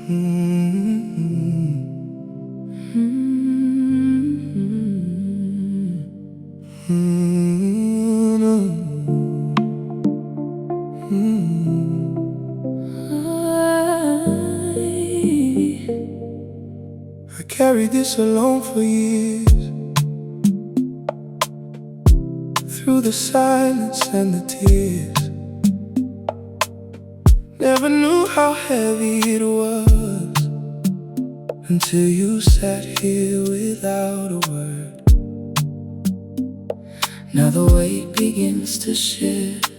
I carried this alone for years, through the silence and the tears. Never knew how heavy it was until you sat here without a word. Now the weight begins to shift.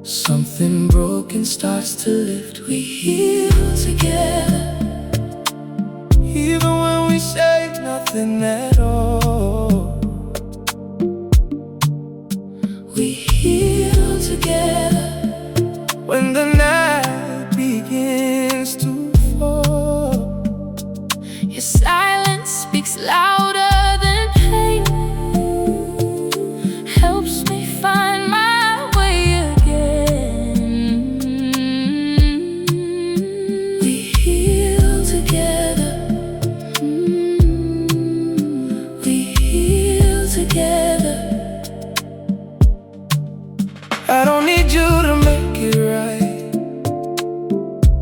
Something broken starts to lift. We heal together, even when we say nothing at all. We heal together when the night begins to fall. Your silence speaks louder than pain, helps me find my way again. We heal together. We heal together. I don't need you to make it right.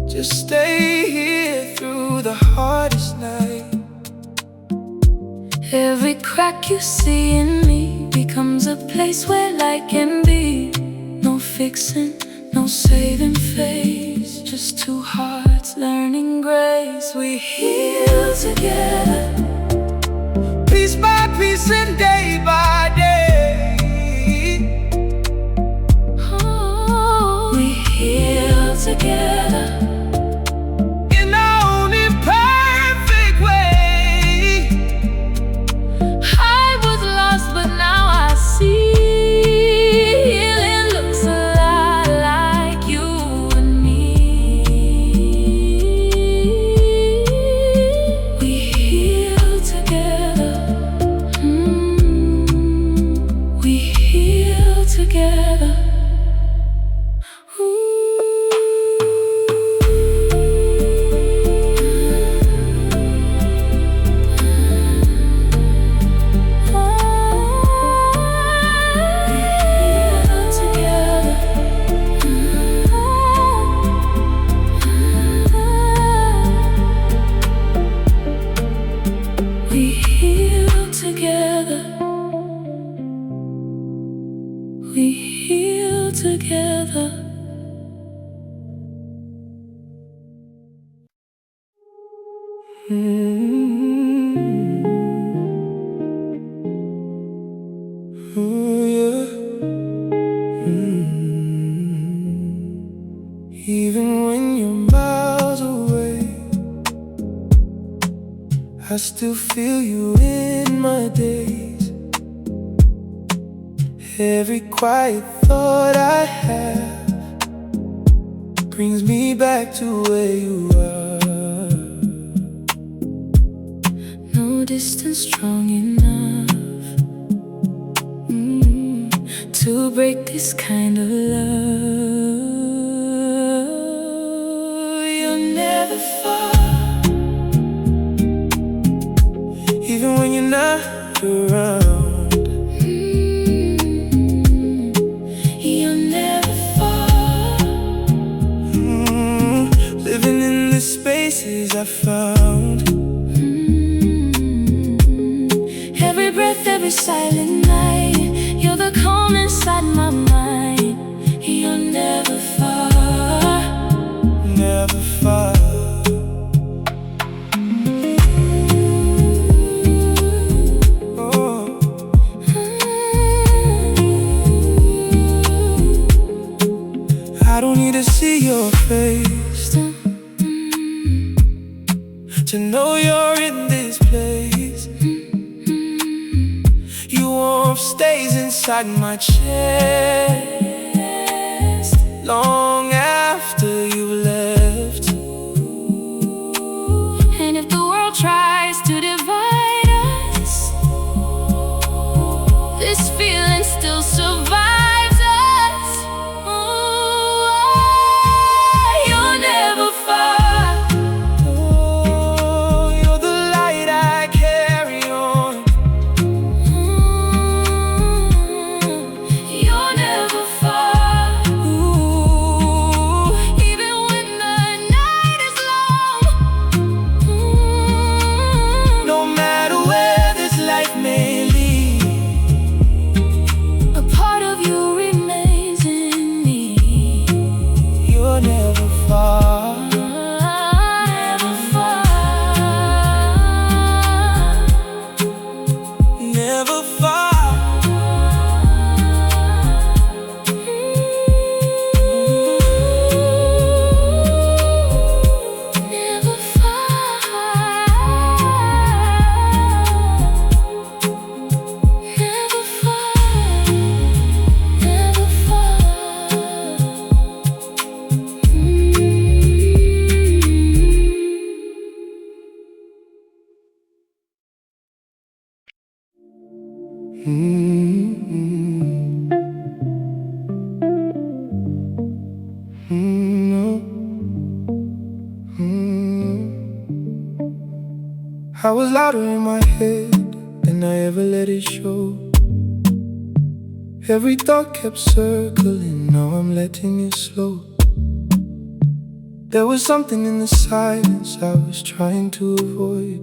Just stay here through the hardest night. Every crack you see in me becomes a place where light can be. No fixing, no saving face, just two hearts learning grace. We heal together, Piece by piece and day by day. Oh, we heal together. In our own imperfect way. I was lost, but now I see. Healing looks a lot like you and me. We heal together. We heal together. We heal together. We heal together. Yeah. Even when you're miles away, I still feel you in my days. Every quiet thought I have brings me back to where you are. No distance strong enough to break this kind of love. You're never far, Even when you're not around. you're never far. Living in the spaces I found. Every breath, every silent night, you're the calm inside my mind. You're never far. Never far. Oh. I don't need to see your face to know you're in this place. Your warmth stays inside my chest long after you left. And if the world tries to divide us, this feeling still survives us. Oh, you're never far. No. I was louder in my head than I ever let it show. Every thought kept circling, now I'm letting it slow. There was something in the silence I was trying to avoid,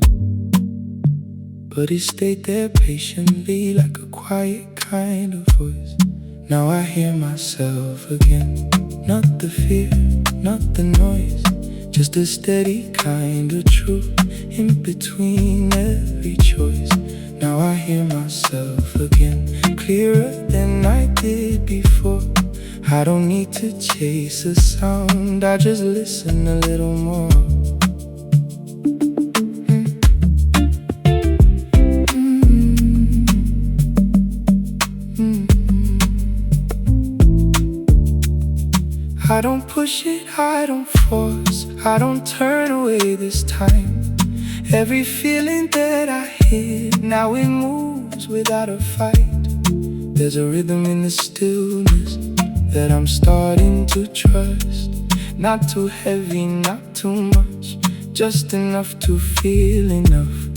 but it stayed there patiently like a quiet kind of voice. Now I hear myself again. Not the fear, not the noise, just a steady kind of truth in between every choice. Now I hear myself again, clearer than I did before. I don't need to chase a sound, I just listen a little more. I don't push it, I don't force, I don't turn away this time. Every feeling that I hid, now it moves without a fight. There's a rhythm in the stillness that I'm starting to trust. Not too heavy, not too much, just enough to feel enough.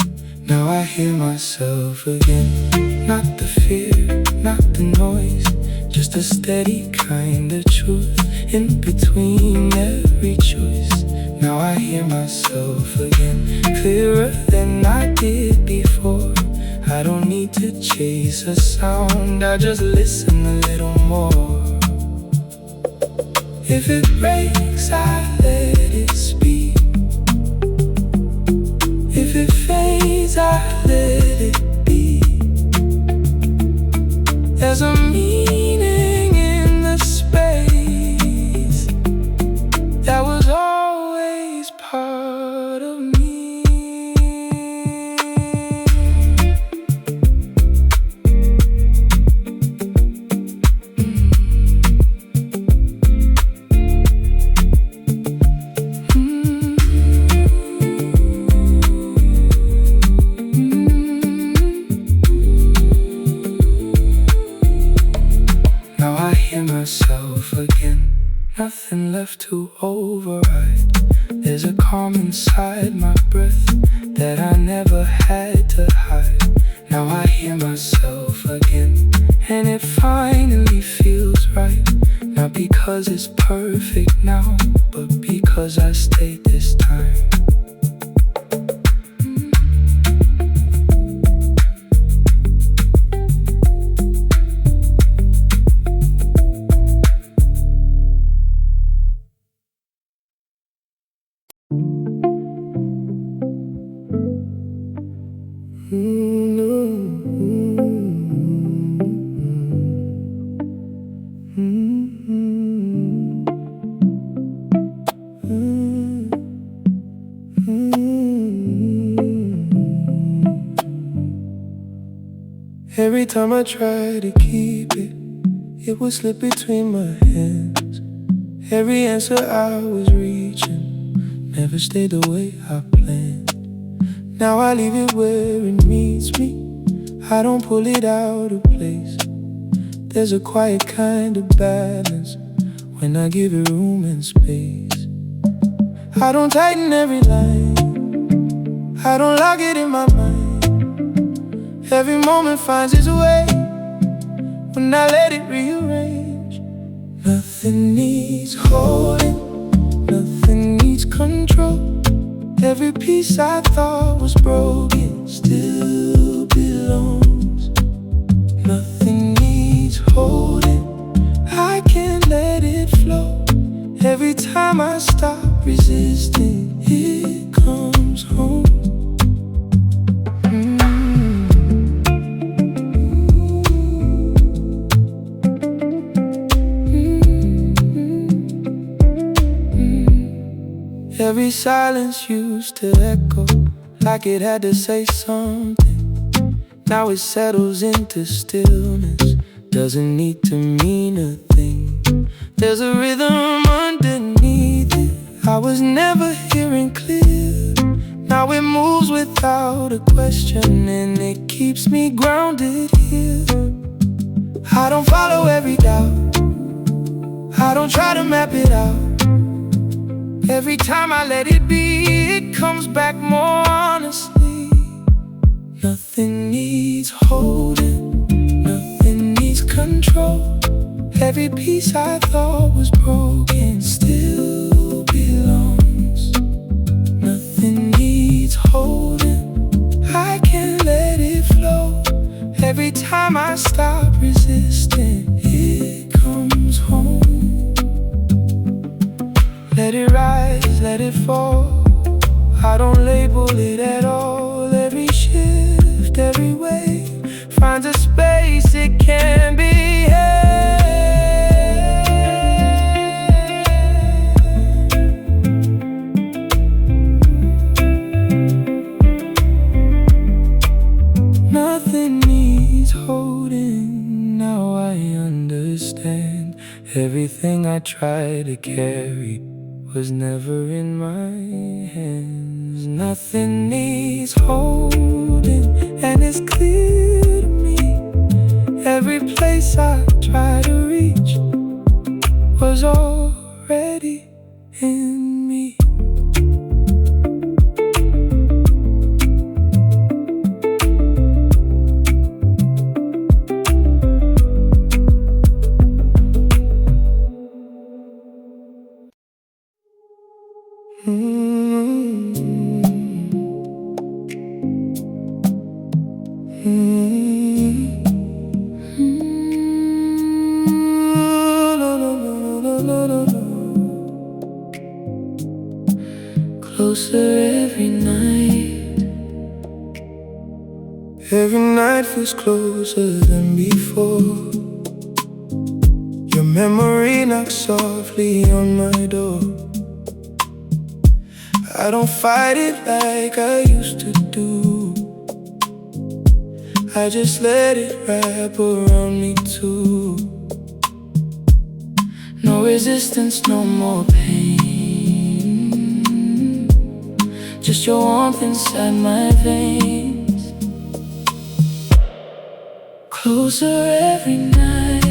Now I hear myself again. Not the fear, not the noise, just a steady kind of truth in between every choice. Now I hear myself again, clearer than I did before. I don't need to chase a sound, I just listen a little more. If it breaks, I let it speak. If it fades, I let it be. There's a meaning in the space that was always part of me. Now I hear myself again, nothing left to override. There's a calm inside my breath that I never had to hide. Now I hear myself again, and it finally feels right. Not because it's perfect now, but because I stayed this time. Every time I try to keep it, it would slip between my hands. Every answer I was reaching never stayed the way I planned. Now I leave it where it meets me, I don't pull it out of place. There's a quiet kind of balance when I give it room and space. I don't tighten every line, I don't lock it in my mind. Every moment finds its way when I let it rearrange. Nothing needs holding, nothing needs control. Every piece I thought was broken still belongs. Nothing needs holding, I can't let it flow. Every time I stop resisting, it comes home. Every silence used to echo like it had to say something. Now it settles into stillness, doesn't need to mean a thing. There's a rhythm underneath it I was never hearing clear. Now it moves without a question, and it keeps me grounded here. I don't follow every doubt, I don't try to map it out. Every time I let it be, it comes back more honestly. Nothing needs holding, nothing needs control. Every piece I thought was broken still belongs. Nothing needs holding, I can let it flow. Every time I stop resisting, it comes home. Let it rise, let it fall, I don't label it at all. Every shift, every wave finds a space it can be held. Nothing needs holding, now I understand. Everything I try to carry was never in my hands. Nothing needs holding, and it's clear to me. Every place I try to reach was already in me. Closer every night. Every night feels closer than before. Your memory knocks softly on my door. I don't fight it like I used to do. I just let it wrap around me too. No resistance, no more pain. Just your warmth inside my veins. Closer every night,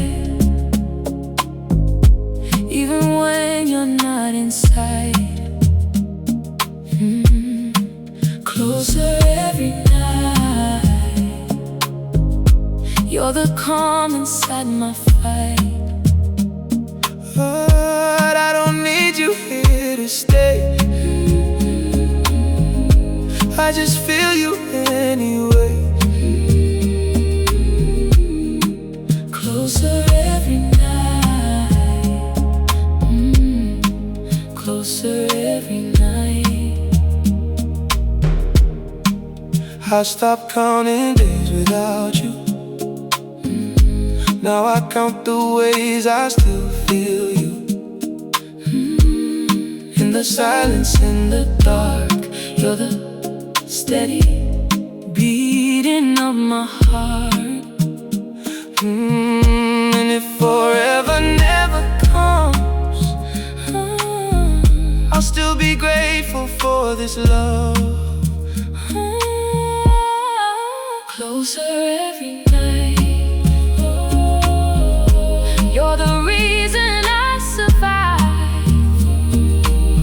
even when you're not inside. Closer every night, you're the calm inside my fight. But I don't need you here to stay. I just feel you anyway. Closer every night, closer every night. I stopped counting days without you. Now I count the ways I still feel you. In the silence, in the dark, you're the steady beating of my heart. And if forever never comes, I'll still be grateful for this love. Closer every night, you're the reason I survive.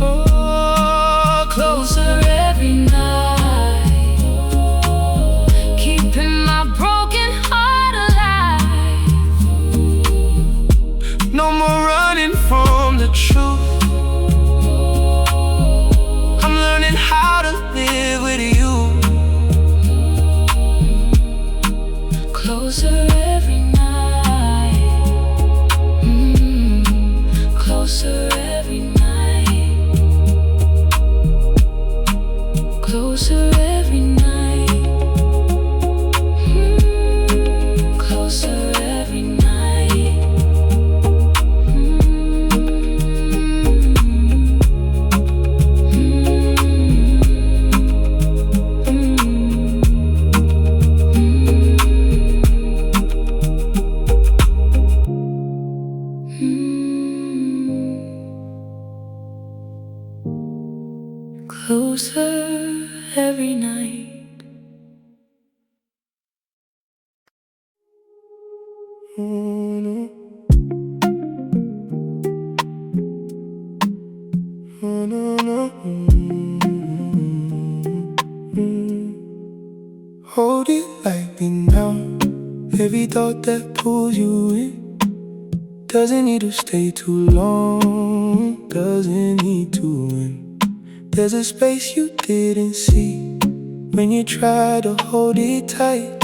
Oh, closer every night, keeping my broken heart alive. No more running from the truth. I'm learning how to live with you. Closer every night, closer every night, closer every night, closer every night. Closer every night. Oh, no, no. Hold it like me now. Every thought that pulls you in doesn't need to stay too long, doesn't need to win. There's a space you didn't see when you try to hold it tight.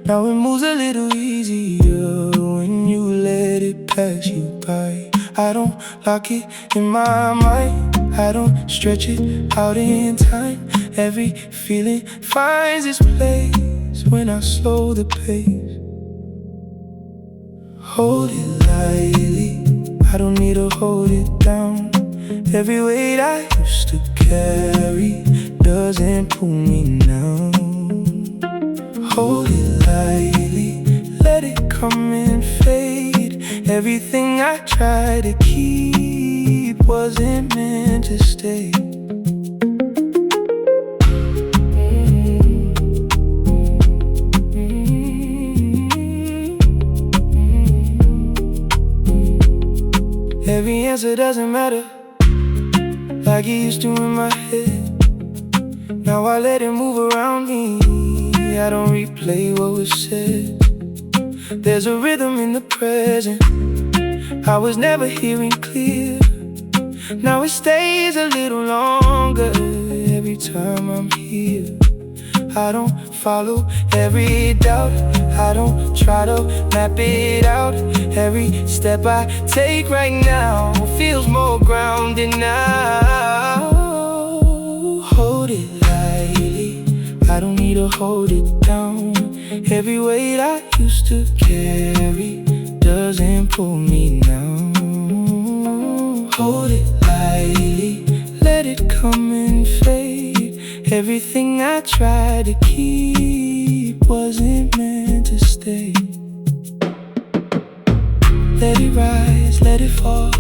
Now it moves a little easier when you let it pass you by. I don't lock it in my mind, I don't stretch it out in time. Every feeling finds its place when I slow the pace. Hold it lightly, I don't need to hold it down. Every weight I used to carry doesn't pull me now. Hold it lightly, let it come and fade. Everything I tried to keep wasn't meant to stay. Every answer doesn't matter like it used to in my head. Now I let it move around me, I don't replay what was said. There's a rhythm in the present I was never hearing clear. Now it stays a little longer every time I'm here. I don't follow every doubt, I don't try to map it out. Every step I take right now feels more grounded now. Hold it lightly, I don't need to hold it down. Every weight I used to carry doesn't pull me now. Hold it lightly, let it come and fade. Everything I tried to keep wasn't meant to stay. Let it rise, let it fall,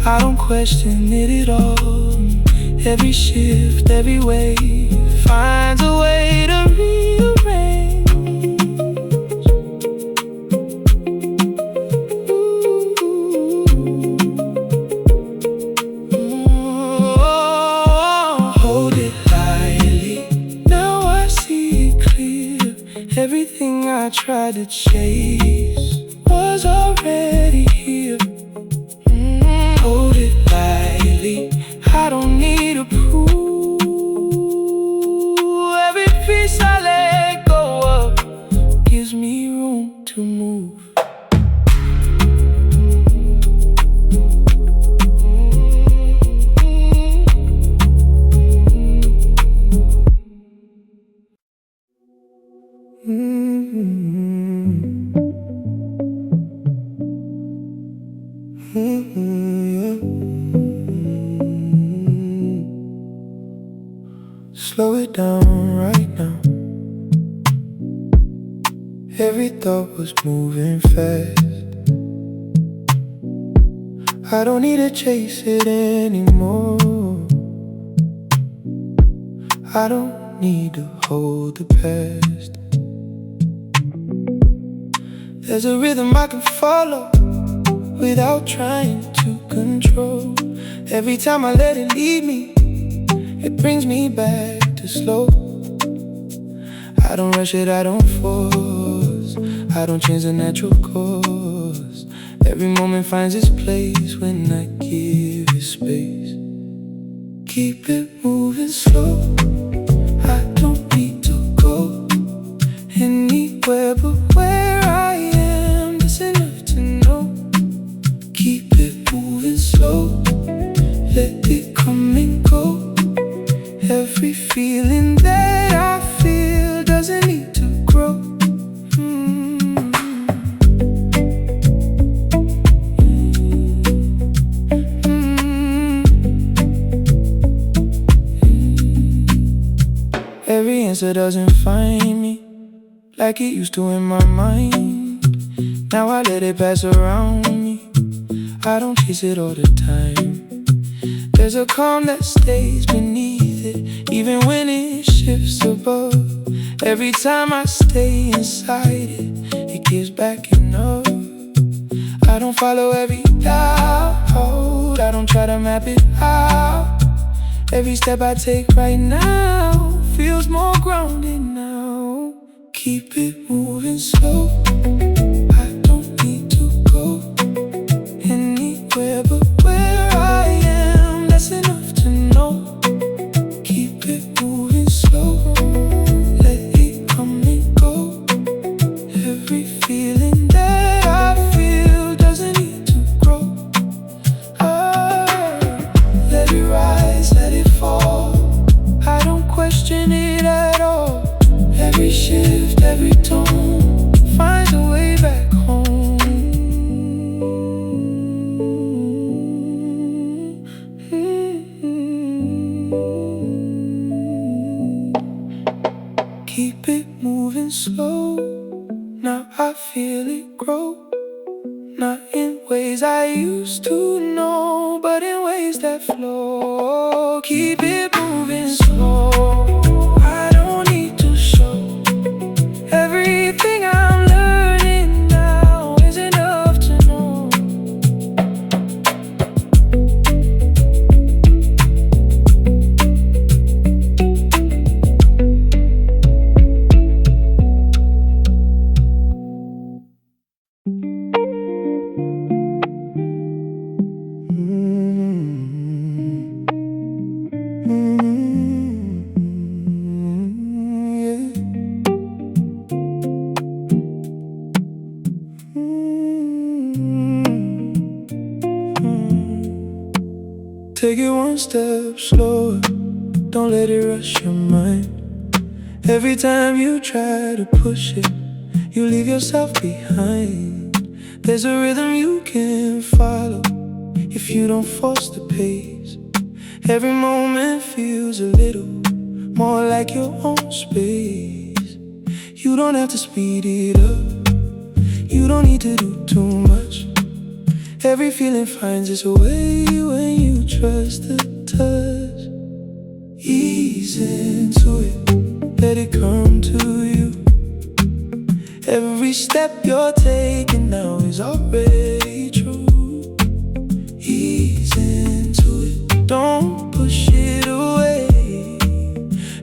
I don't question it at all. Every shift, every wave finds a way to rearrange. Hold it lightly, now I see it clear. Everything I tried to chase was already here. Hold it lightly, I don't need to prove. Every piece I let go of gives me room to move. Slow it down right now. Every thought was moving fast. I don't need to chase it anymore. I don't need to hold the past. There's a rhythm I can follow without trying to control. Every time I let it lead me, it brings me back to slow. I don't rush it, I don't force, I don't change the natural course. Every moment finds its place when I give it space. Keep it moving slow, I don't need to go anywhere but where I am. That's enough to know. Keep it moving slow, let it come and go. Every feeling that I feel doesn't need to grow. Every answer doesn't find me like it used to in my mind. Now I let it pass around me, I don't chase it all the time. There's a calm that stays beneath it, even when it shifts above. Every time I stay inside it, it gives back enough. I don't follow every doubt, I don't try to map it out. Every step I take right now feels more grounded now. Keep it moving slow. I don't need to go anywhere but where I am. That's enough to know. Keep it moving slow. Let it come and go. Every feeling that I feel doesn't need to grow. Let it rise, let it fall. I don't question it at all. Every shift, every tone finds a way back home. Keep it moving slow. Now I feel it grow. Not in ways I used to know, but in ways that flow. Keep it moving slow. I don't need to show. Everything I'm learning now is enough to know. Take it one step slower. Don't let it rush your mind. Every time you try to push it, you leave yourself behind. There's a rhythm you can follow if you don't force the pace. Every moment feels a little more like your own space. You don't have to speed it up. You don't need to do too much. Every feeling finds its way when you trust the touch. Ease into it, let it come to you. Every step you're taking now is already true. Ease into it, don't push it away.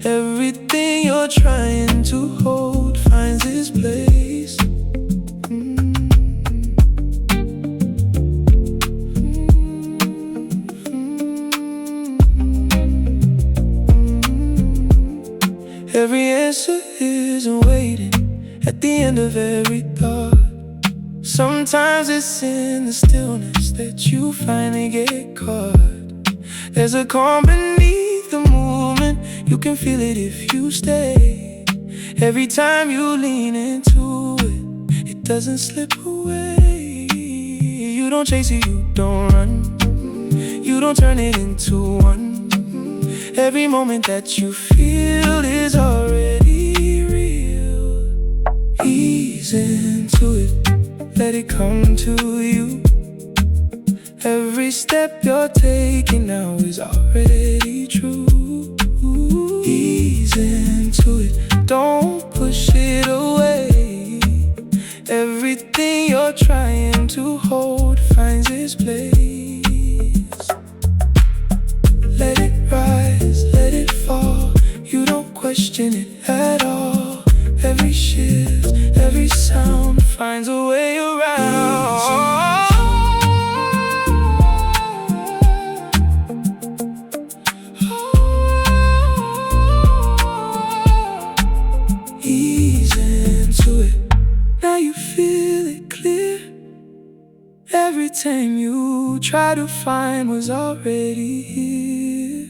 Everything you're trying to hold finds its place. Every answer isn't waiting at the end of every thought. Sometimes it's in the stillness that you finally get caught. There's a calm beneath the movement. You can feel it if you stay. Every time you lean into it, it doesn't slip away. You don't chase it, you don't run. You don't turn it into one. Every moment that you feel is already real. Ease into it, let it come to you. Every step you're taking now is already true. Ease into it, don't push it away. Everything you're trying to hold finds its place. Let it rise, let it fall. You don't question it at all. Every shift, every sound finds a way around. Ease into it, now you feel it clear. Every time you try to find was already here.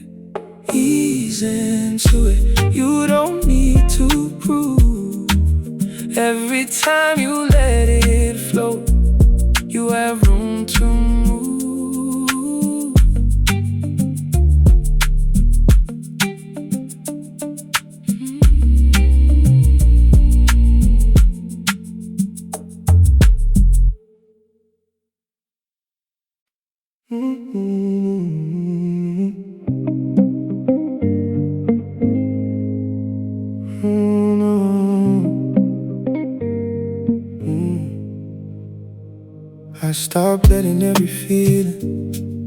Ease into it, you don't need to prove. Every time you let it flow, you have room to move. I stopped letting every feeling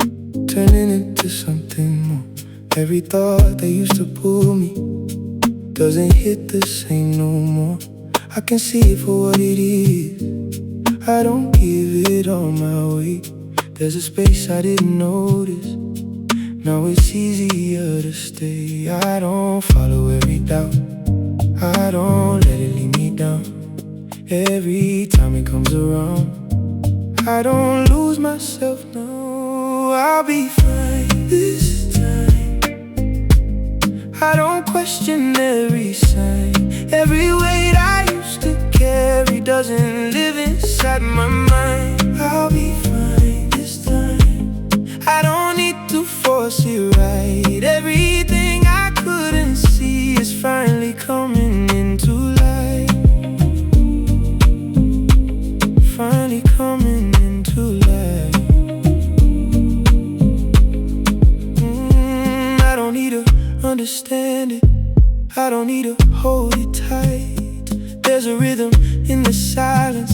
turning into something more. Every thought that used to pull me doesn't hit the same no more. I can see it for what it is. I don't give it all my weight. There's a space I didn't notice. Now it's easier to stay. I don't follow every doubt. I don't let it lead me down. Every time it comes around, I don't lose myself, no. I'll be fine this time. I don't question every sign. Every weight I used to carry doesn't live inside my mind. I'll be fine this time. I don't need to force it right. Everything I couldn't see is finally coming into light. Finally coming into light. I don't need to understand it. I don't need to hold it tight. There's a rhythm in the silence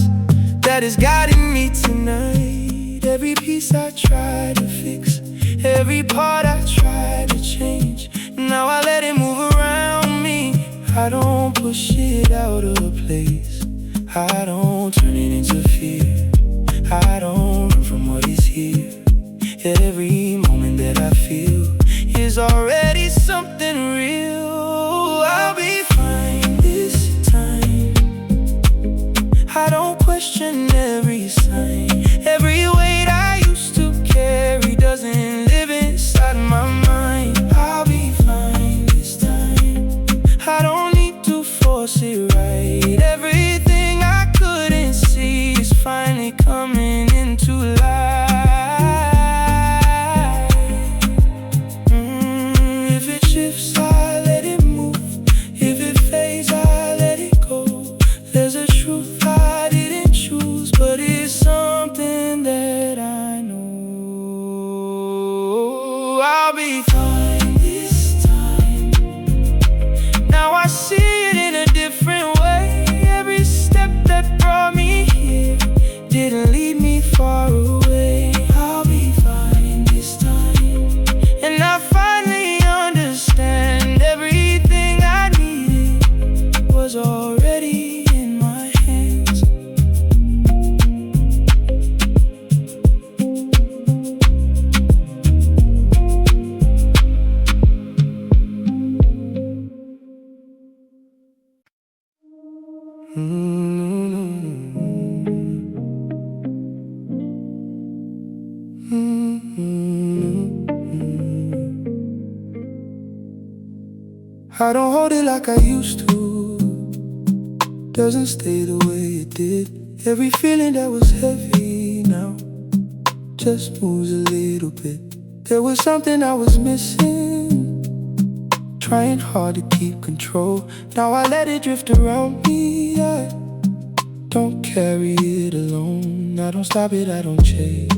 that is guiding me tonight. Every piece I try to fix, every part I try to change, now I let it move around me. I don't push it out of place. I don't turn it into fear. I don't run from what is here. Every moment that I feel is already something real. I'll be fine this time. I don't question every sign. Every weight I used to carry doesn't live inside my mind. I'll be fine this time. I don't need to force it right. Everything I couldn't see is finally coming into light. If it shifts, I let it move. If it fades, I let it go. There's a truth I didn't choose, but it's something that I know. I'll be fine this time. Now I see it in a different way. Every step that brought me here didn't lead me far away. I'll be fine this time. And I finally understand everything I needed was already in my hands. I don't hold it like I used to. Doesn't stay the way it did. Every feeling that was heavy now just moves a little bit. There was something I was missing, trying hard to keep control. Now I let it drift around me. I don't carry it alone. I don't stop it, I don't chase.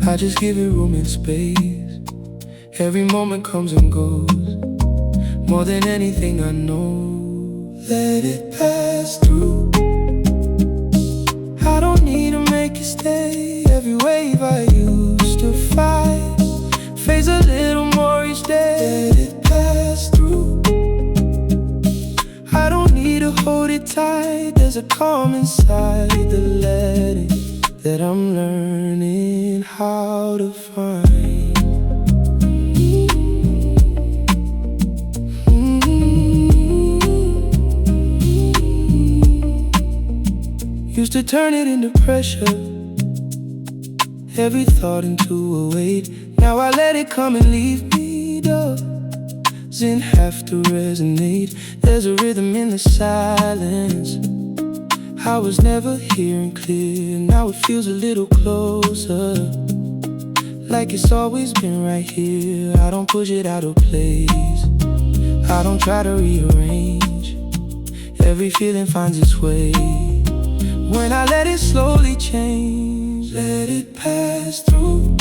I just give it room and space. Every moment comes and goes. More than anything I know, let it pass through. I don't need to make it stay. Every wave I used to fight fades a little more each day. Let it pass through. I don't need to hold it tight. There's a calm inside the letting that I'm learning how to find. Used to turn it into pressure, every thought into a weight. Now I let it come and leave me. Doesn't have to resonate. There's a rhythm in the silence I was never hearing clear. Now it feels a little closer, like it's always been right here. I don't push it out of place. I don't try to rearrange. Every feeling finds its way. When I let it slowly change, let it pass through.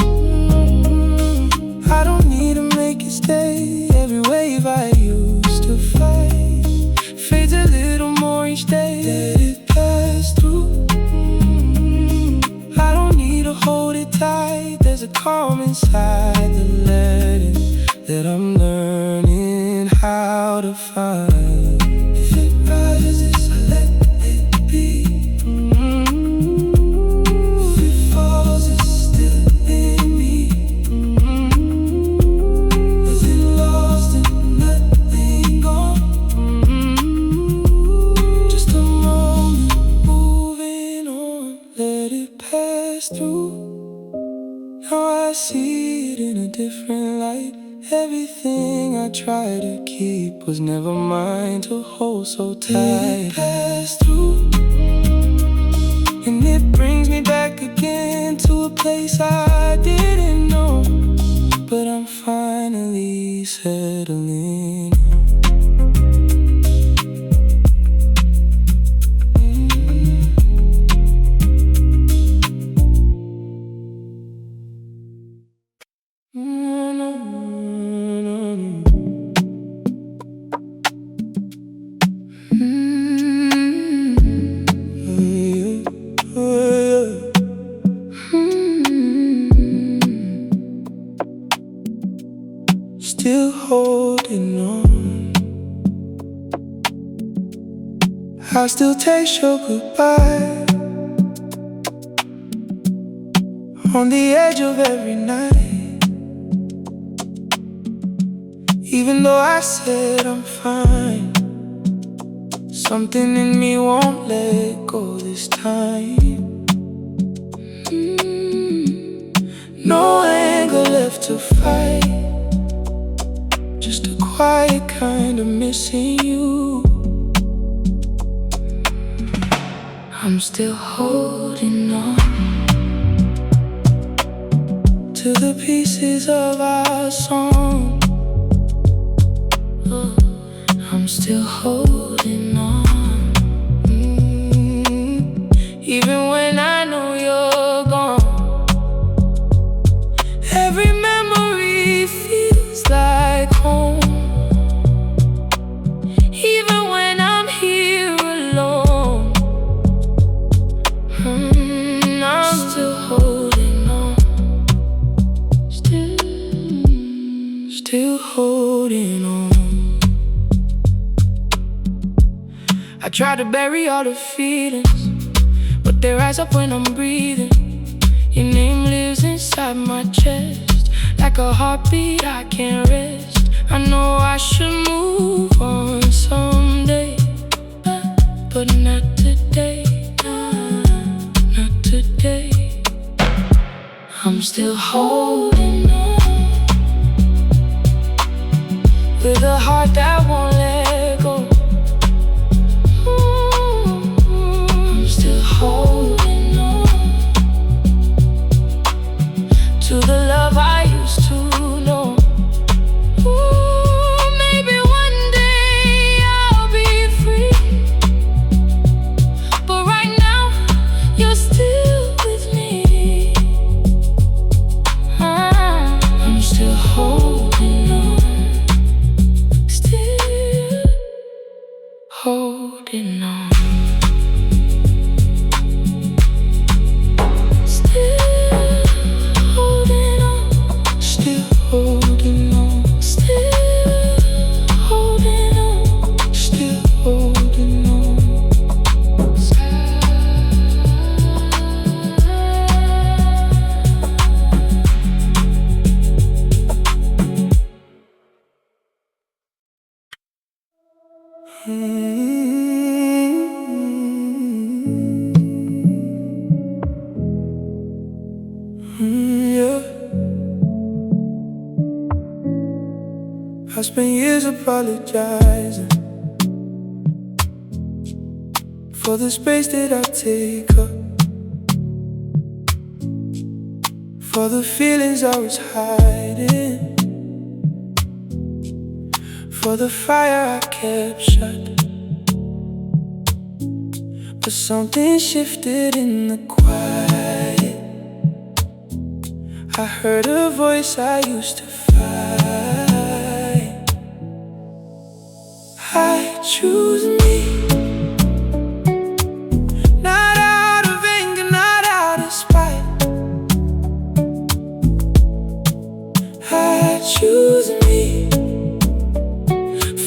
I don't need to make it stay. Every wave I used to fight fades a little more each day. Let it pass through. I don't need to hold it tight. There's a calm inside the letting that to find. If it rises, I let it be. If it falls, it's still in me. Nothing lost and nothing gone. Just a moment, moving on. Let it pass through. Now I see it in a different light. Everything I tried to keep was never mine to hold so tight. Let it pass through, and it brings me back again to a place I didn't know. But I'm finally settling. Still holding on. I still taste your goodbye on the edge of every night. Even though I said I'm fine, something in me won't let go this time. No anger left to fight, just a quiet kind of missing you. I'm still holding on to the pieces of our song. I'm still holding on. Even when I know you're gone, every memory feels like home. Even when I'm here alone, I'm still holding on. Still holding on. I try to bury all the feelings, but they rise up when I'm breathing. Your name lives inside my chest, like a heartbeat I can't rest. I know I should move on someday, but not today, not today. I'm still holding on, with a heart that won't let go. I'm still holding on to the love I used to know. Ooh, maybe one day I'll be free, but right now you're still with me. I'm still holding on, still holding on. Yeah. I spent years apologizing for the space that I take up, for the feelings I was hiding, for the fire I kept shut. But something shifted in the quiet. I heard a voice I used to fight. I choose me, not out of anger, not out of spite. I choose me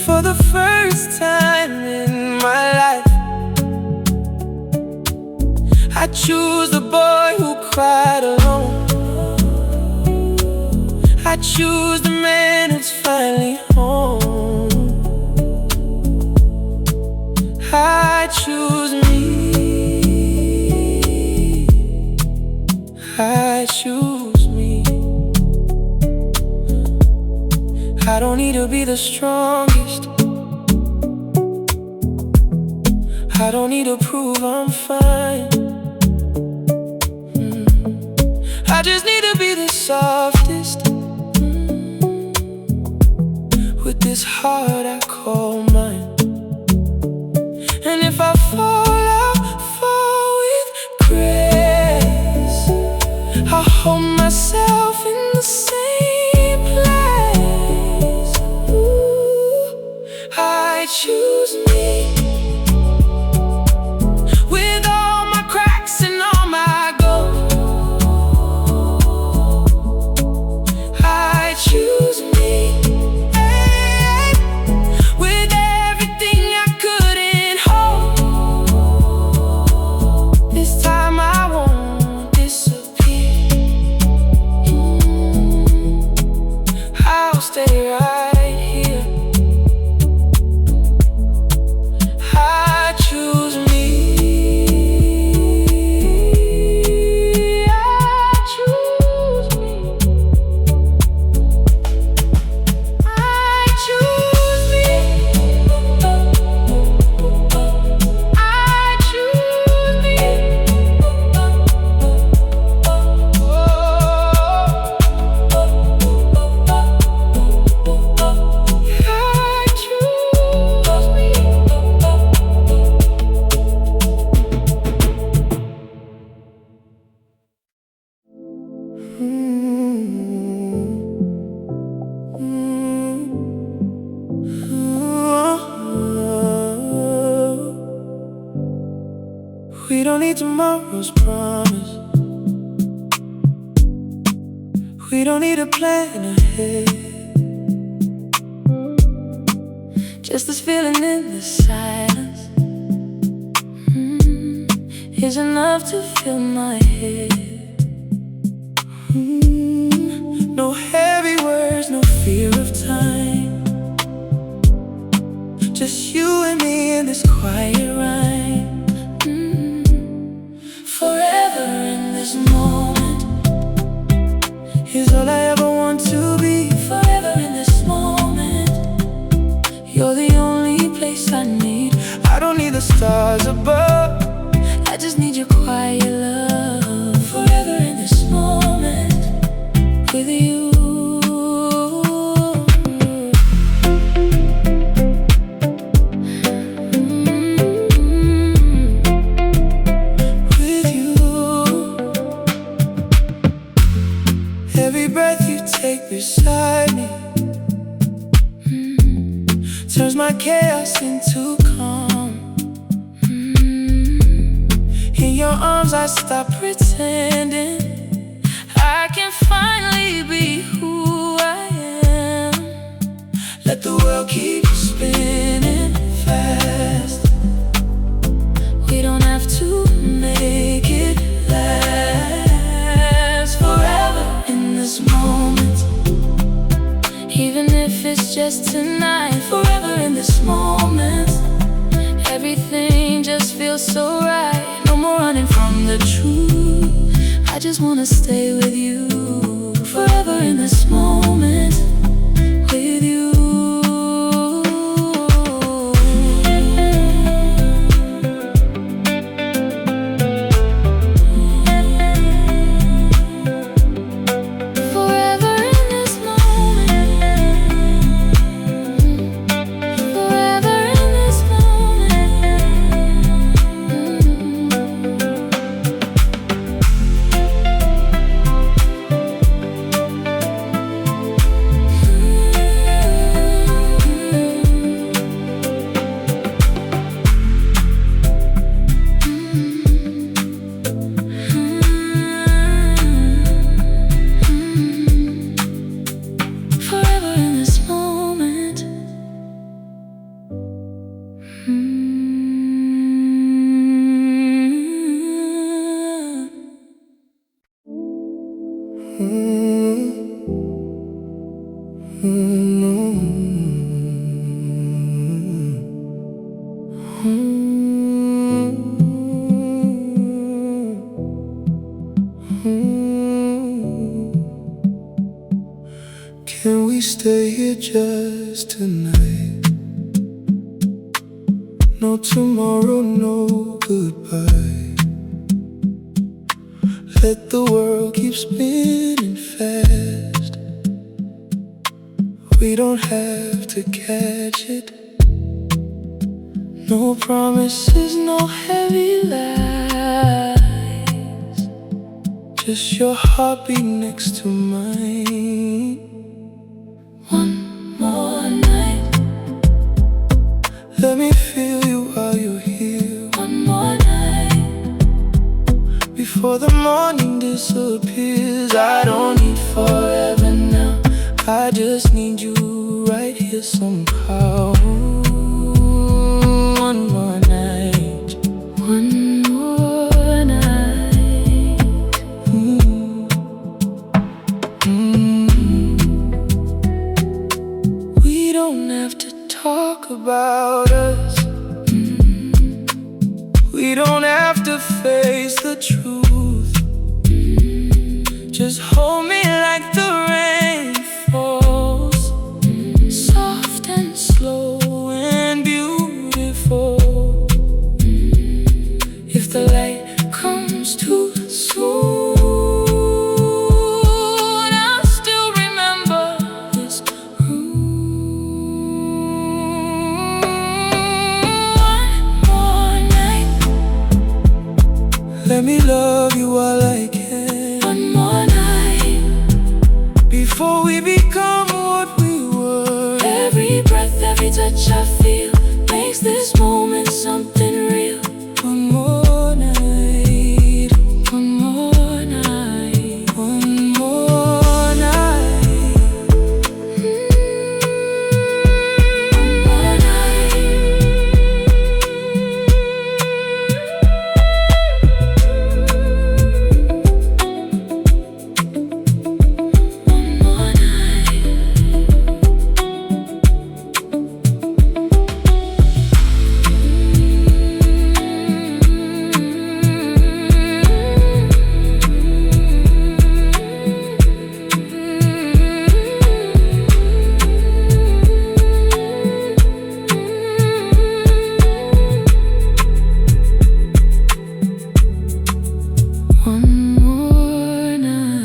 for For the first time in my life, I choose the boy who cried alone. I choose the man who's finally home. I choose me. I choose me. I don't need to be the strongest. I don't need to prove I'm fine. I just need to be the softest. With this heart I call mine. And if I fall, I'll fall with grace. I'll hold myself in the same place. Ooh, I choose me. With all my cracks and all my gold, I choose me. Stay right here. I choose me. I choose me. I choose me. I choose me. We don't need tomorrow's promise. We don't need a plan ahead. Just this feeling in the silence is enough to fill my head. No heavy words, no fear of time. Just you and me in this quiet rhyme. Forever in this moment is all I ever want to be. Forever in this moment, you're the only place I need. I don't need the stars above, I just need your quiet love. Forever in this moment with you. Every breath you take beside me turns my chaos into calm. In your arms I stop pretending. I can finally be who I am. Let the world keep spinning fast. We don't have to make it last. Forever in this moment, even if it's just tonight. Forever in this moment, everything just feels so right. No more running from the truth, I just wanna stay with you. Forever in this moment with you. Can we stay here just tonight? No tomorrow, no goodbye. Let the world keep spinning fast. We don't have to catch it. No promises, no heavy lies. Just your heartbeat next to mine. One more night. Let me feel you while you're here. One more night. Before the morning disappears. I don't need forever now. I just need you right here somehow. One more night. One more night. We don't have to talk about us. We don't have to face the truth. Just hold me like the rain falls, soft and slow and beautiful. If the light comes too soon, I'll still remember this room. One more night. Let me love you while I can. One more night. Before we become what we were. Every breath, every touch I feel makes this moment something real. One more night. One more night. One more night. One more night. One more night. One more night.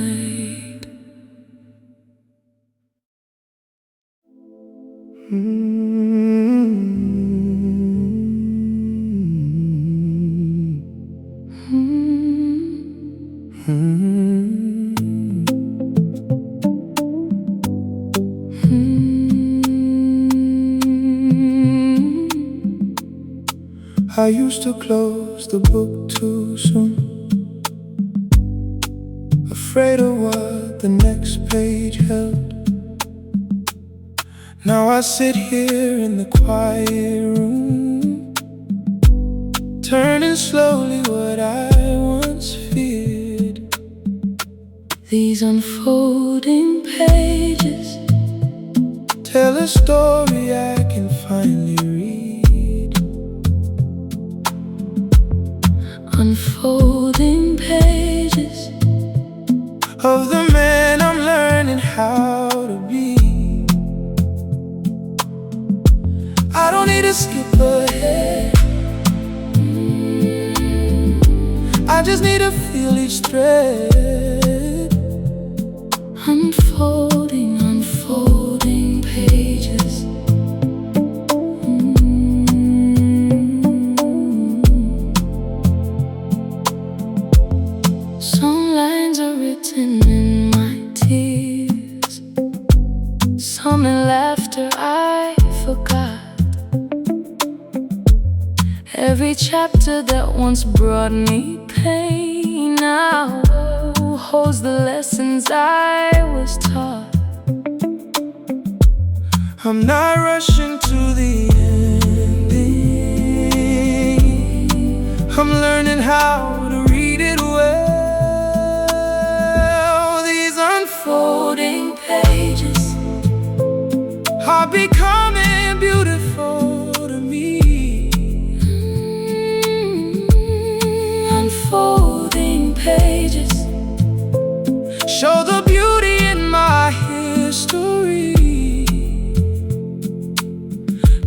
I used to close the book too soon, afraid of what the next page held. Now I sit here in the quiet room, turning slowly what I once feared. These unfolding pages Tell a story I can finally read. unfolding pages Of the man I'm learning how to be. I don't need to skip ahead. I just need to feel each thread. unfolding, unfolding pages. Some lines are written in my tears, some in laughter I forgot. Every chapter that once brought me pain now holds the lessons I was taught. I'm not rushing to the ending. I'm learning how to read it well. These unfolding Pages are becoming beautiful to me. Unfolding pages Show the beauty in my history.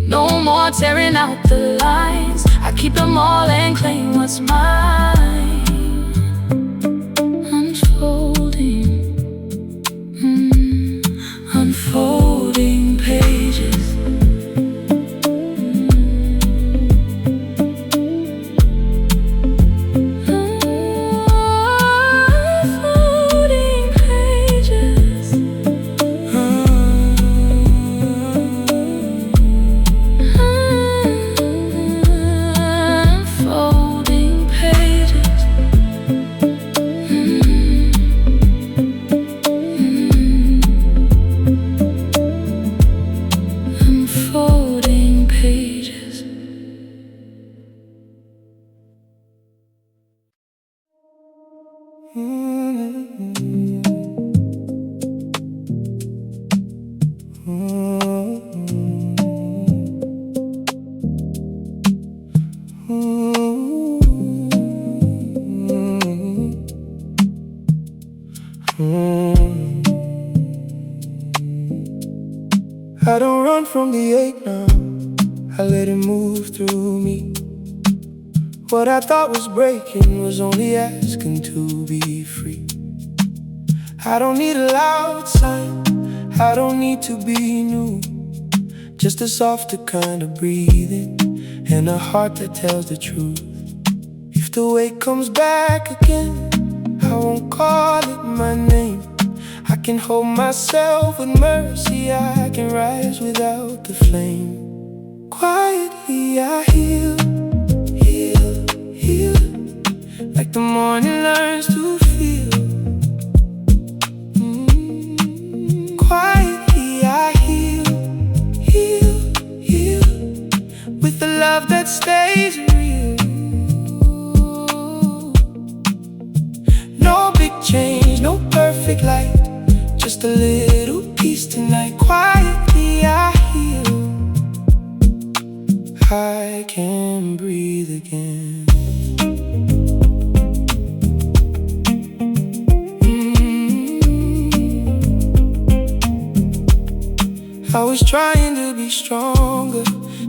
No more tearing out the lines. I keep them all and claim what's mine. Unfolding, unfolding pages. Unfolding pages. Unfolding pages. Unfolding pages. I don't run from the ache now, I let it move through me. What I thought was breaking was only asking to be free. I don't need a loud sign, I don't need to be new. Just a softer kind of breathing and a heart that tells the truth. If the weight comes back again, I won't call it my name. I can hold myself with mercy, I can rise without the flame. Quietly I heal, heal, heal, like the morning learns to feel. Quietly I heal, heal, heal, with the love that stays real. No big change, no perfect light, just a little peace tonight. Quietly I heal, I can breathe again. I was trying to be stronger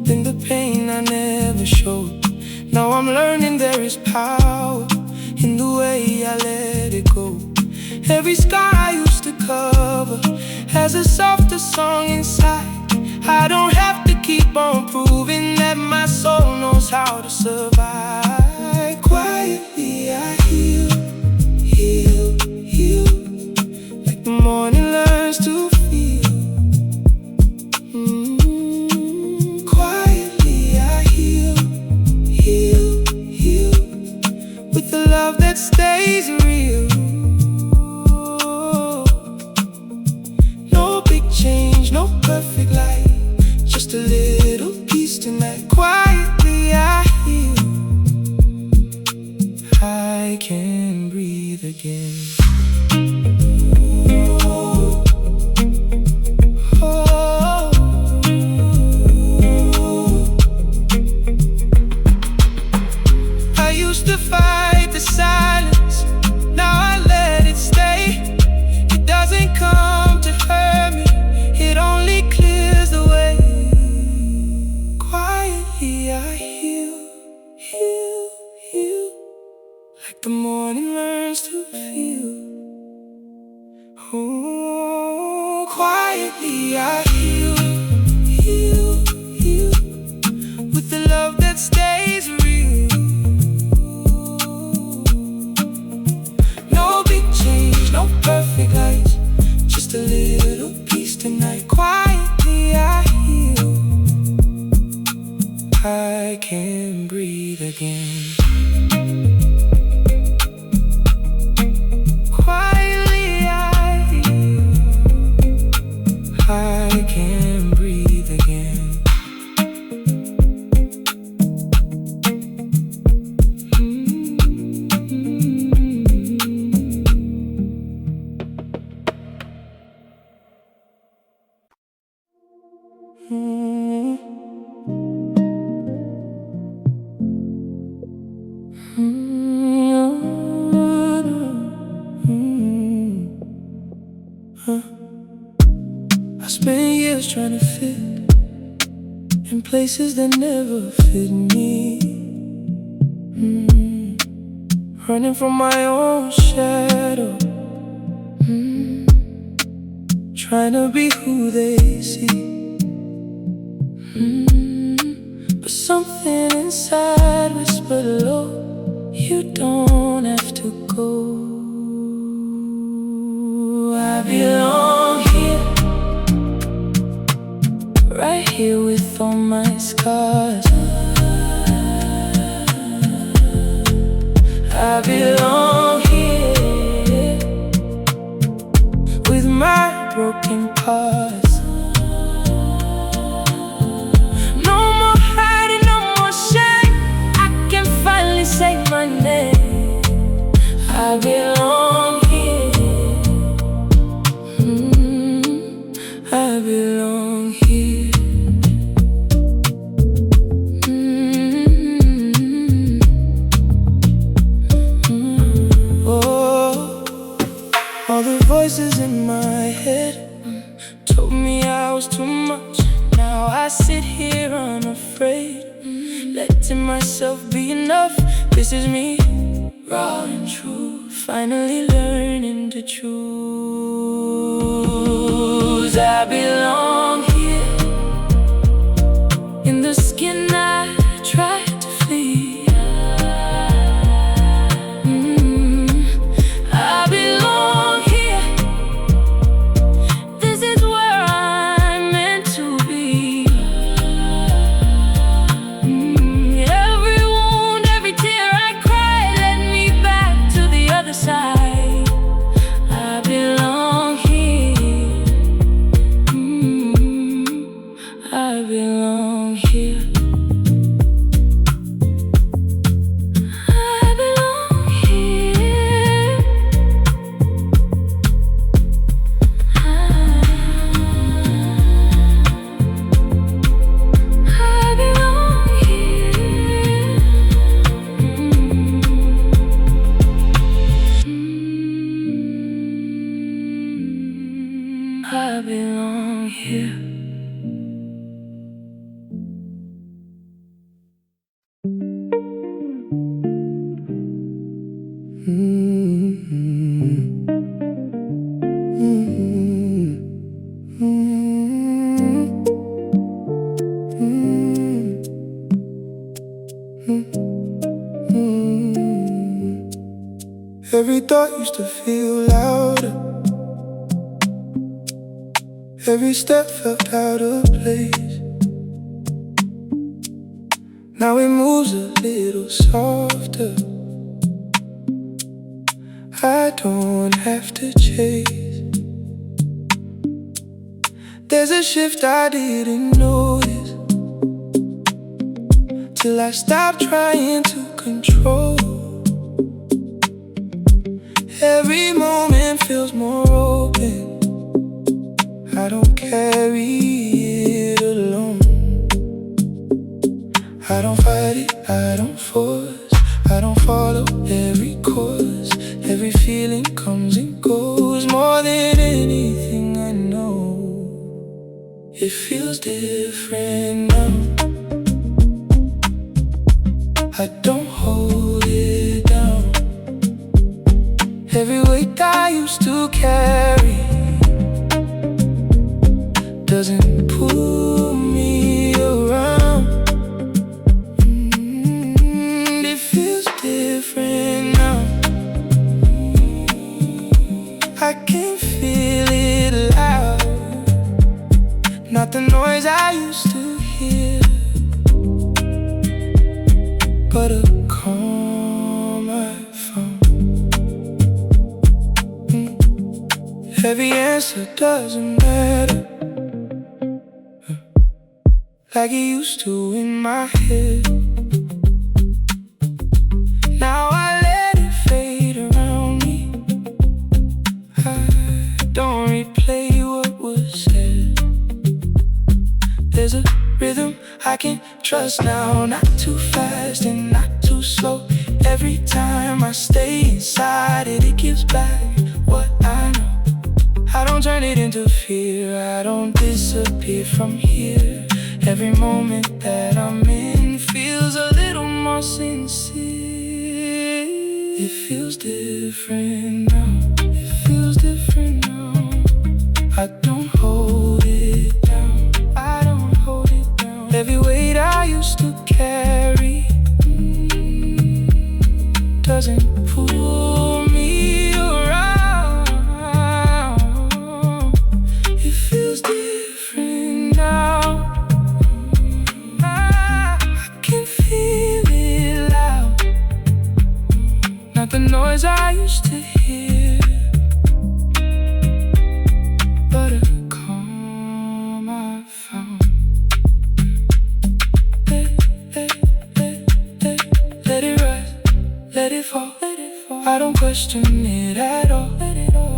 than the pain I never showed. Now I'm learning there is power in the way I let it go. Every scar I used to cover has a softer song inside. I don't have to keep on proving that my soul knows how to survive. Quietly I heal, heal, heal, like the morning learns to feel. Quietly I heal, heal, heal, with the love that stays real. No big change, no perfect light, just a little peace tonight. Quietly I heal, I can breathe again. I used to fight the silence, now I let it stay. It doesn't come to hurt me, it only clears the way. Quietly I heal, heal, heal, like the morning learns to feel. Oh, quietly I heal, heal, heal, with the love that stays real. No big change, no perfect light, just a little peace tonight. Quietly I heal, I can breathe again. Quietly I heal, I can breathe again. trying to fit in places that never fit me. Running from my own shadow, trying to be who they see. But something inside whispered low, you don't have to go. I belong here, right here with all my scars. I belong here with my broken parts. No more hiding, no more shame. I can finally say my name. I belong here. I belong here. All the voices in my head told me I was too much. Now I sit here unafraid, letting myself be enough. This is me, raw and true, finally learning to choose. I belong here, in the skin I tried to flee. I belong here. This is where I'm meant to be. Every wound, every tear I cried led me back to the other side. I belong here. I belong here. I belong here. I belong here. I belong here. Every thought used to feel louder, every step felt out of place. Now it moves a little softer. I don't have to chase. There's a shift I didn't notice till I stopped trying to control. Every moment feels more open. I don't carry it alone. I don't fight it, I don't force, I don't follow every course. Every feeling comes and goes. More than anything I know, it feels different now. I don't hold it down. Every weight I used to carry doesn't pull me around. It feels different now. I can feel it loud, not the noise I used to hear, but a calm I found. Every answer doesn't matter like it used to in my head. Now I let it fade around me. I don't replay what was said. There's a rhythm I can trust now, not too fast and not too slow. Every time I stay inside it, it gives back what I know. I don't turn it into fear, I don't disappear from here. Every moment that I'm in feels a little more sincere. It feels different now, it feels different now. I don't hold it down, I don't hold it down. Every weight I used to carry doesn't pull me around. It feels different now. I can feel it loud, not the noise I used to hear, but a calm I found. Let it rise, let it fall. I don't question it at all.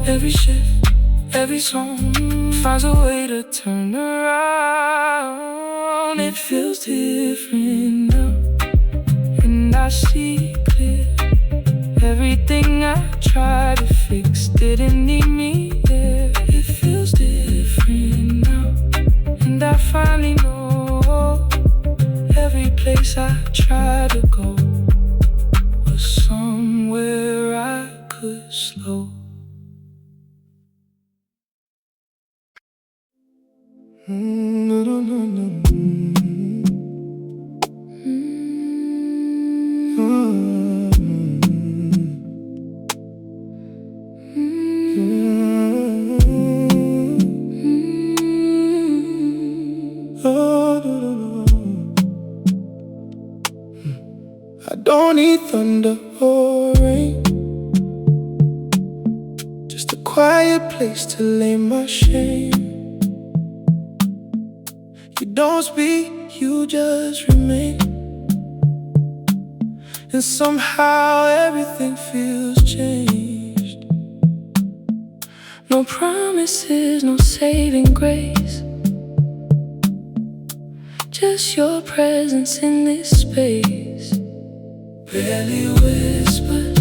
Every shift, every song finds a way to turn around. It feels different now, and I see clear. Everything I tried to fix didn't need me there. It feels different now, and I finally know. Every place I tried to go was somewhere I could slow. I don't need thunder or rain, just a quiet place to lay my shame. You don't speak, you just remain, and somehow everything feels changed. No promises, no saving grace, just your presence in this space. Barely whispered,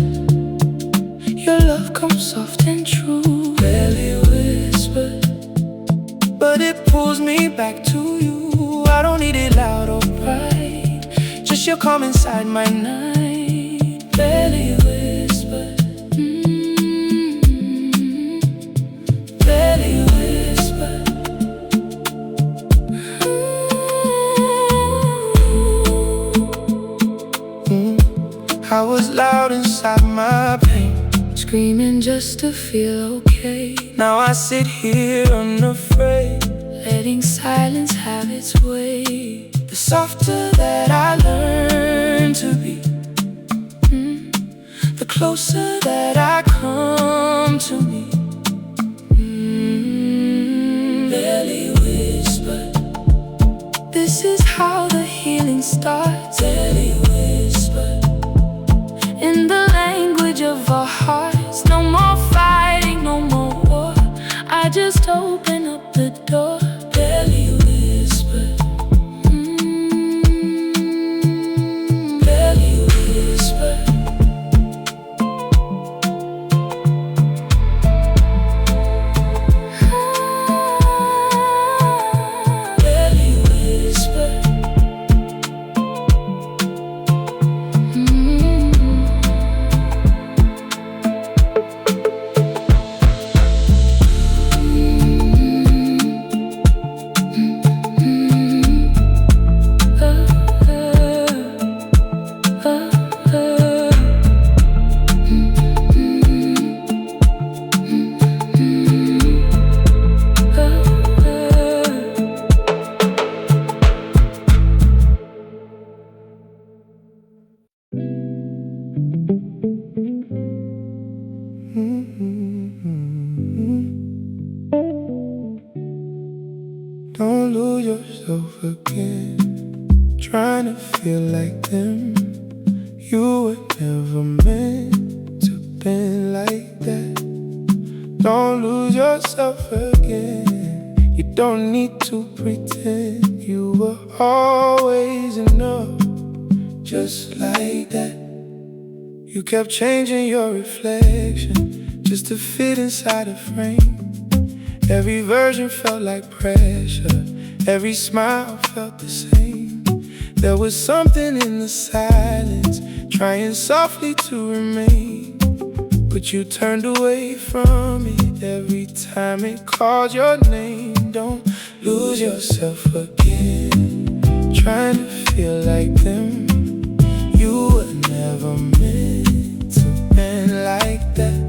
your love comes soft and true. Barely whispered, but it pulls me back to you. I don't need it loud or bright, just your calm inside my night. Barely whispered, barely whispered. I was loud inside my pain, screaming just to feel okay. Now I sit here unafraid, letting silence have its way. The softer that I learn to be, the closer that I come to me. Barely whispered, this is how the healing starts. Barely whispered, in the language of our hearts. No more fighting, no more war. I just open up the door. Barely whispered, barely whispered. Barely whispered. Don't lose yourself again, trying to feel like them. You were never meant to be like that. Don't lose yourself again. You don't need to pretend. You were always enough, just like that. You kept changing your reflection just to fit inside a frame. Every version felt like pressure, every smile felt the same. There was something in the silence, trying softly to remain. But you turned away from it every time it called your name. Don't lose yourself again, trying to feel like them. You were never meant to bend like that.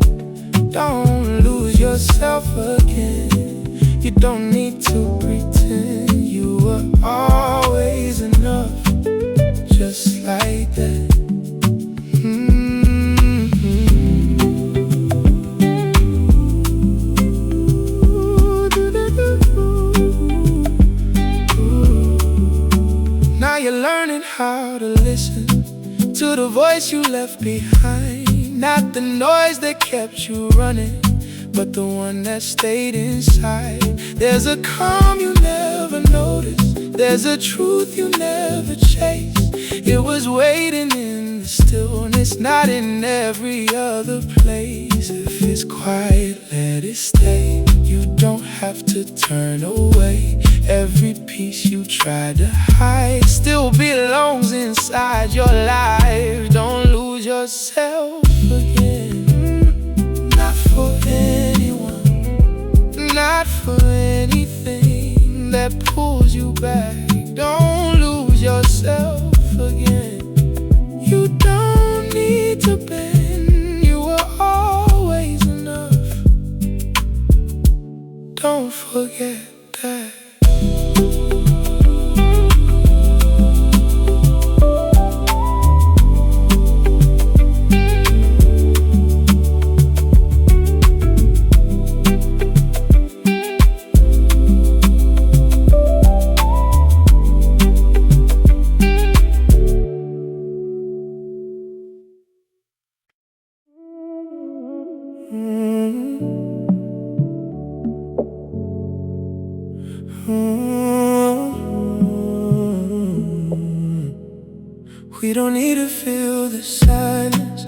Don't lose yourself again. You don't need to pretend. You were always enough, just like that. Now you're learning how to listen to the voice you left behind. Not the noise that kept you running, but the one that stayed inside. There's a calm you never noticed, there's a truth you never chased. It was waiting in the stillness, not in every other place. If it's quiet, let it stay. You don't have to turn away. Every piece you tried to hide still belongs inside your life. Don't lose yourself again. Not for anyone, not for anything that pulls you back. Don't lose yourself again. You don't need to bend, you were always enough. Don't forget that. We don't need to feel the silence.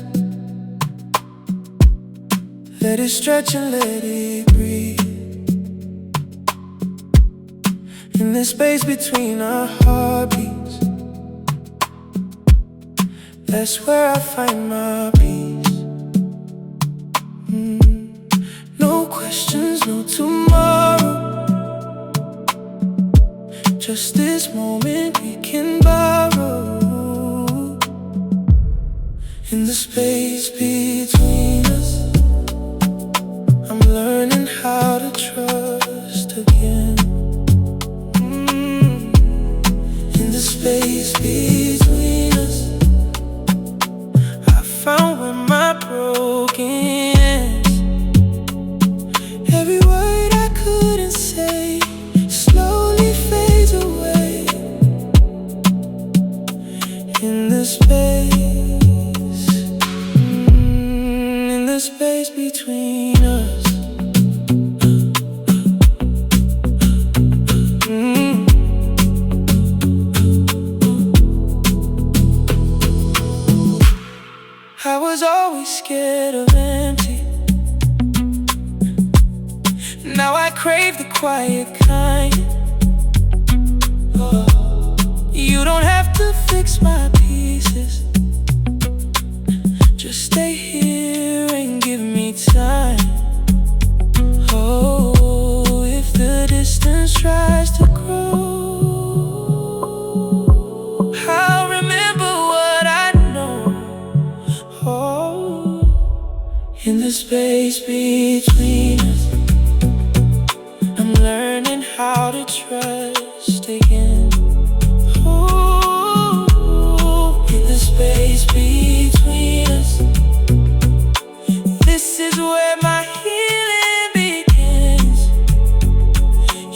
Let it stretch and let it breathe. In the space between our heartbeats, that's where I find my peace. No questions, no tomorrow, just this moment we can borrow. In the space between us, I'm learning how to trust again. In the space between us, I found where my broken ends. Every word I couldn't say slowly fades away. In the space between us, I was always scared of empty. Now I crave the quiet kind. You don't have to fix my pieces, just stay here and give me time. Oh, if the distance tries to grow, I'll remember what I know. Oh, in the space between us, I'm learning how to trust again. Oh, in the space between us, this is where my healing begins.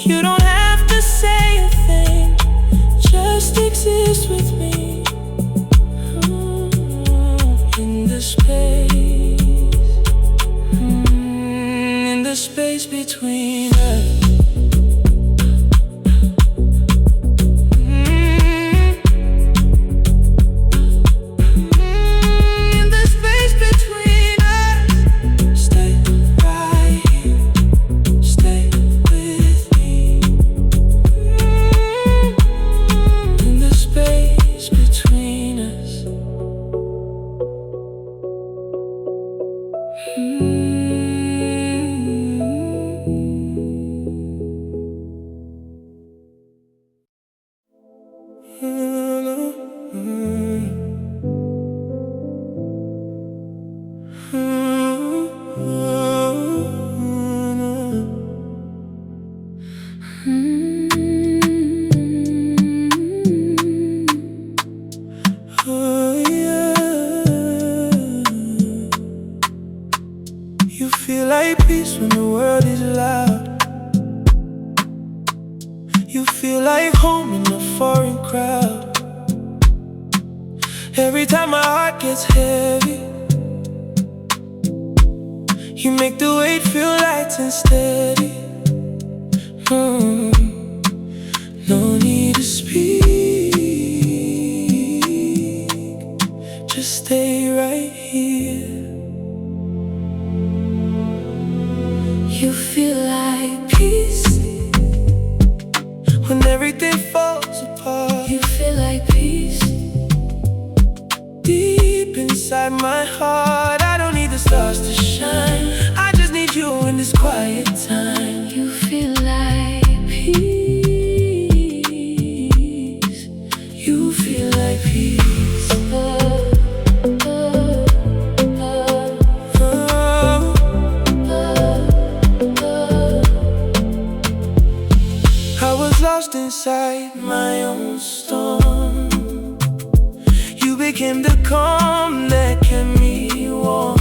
You don't have to say a thing, just exist with me. In the space, in feel like home in a foreign crowd. Every time my heart gets heavy, you make the weight feel light and steady. No need to speak, just stay right here. You feel like peace when everything falls apart. You feel like peace deep inside my heart. I don't need the stars to shine, I just need you in this quiet time. You feel like peace. You feel like peace. I was lost inside my own storm. You became the calm that kept me warm.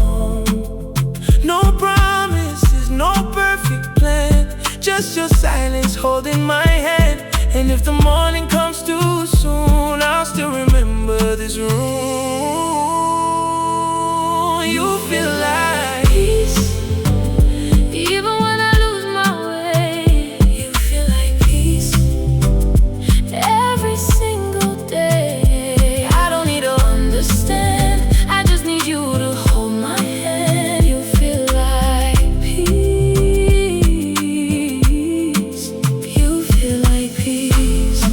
No promises, no perfect plan, just your silence holding my hand. And if the morning comes too soon, I'll still remember this room. You feel like peace. Even when I lose my way, you feel like peace. Every single day, I don't need to understand, I just need you to hold my hand. You feel like peace. You feel like peace.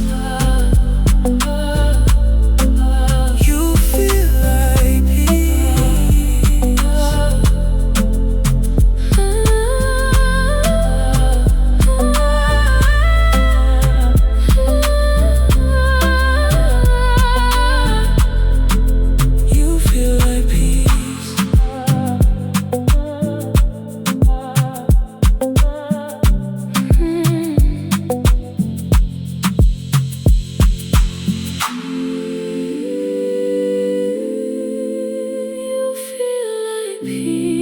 you feel like peace. You feel like peace. You feel like peace.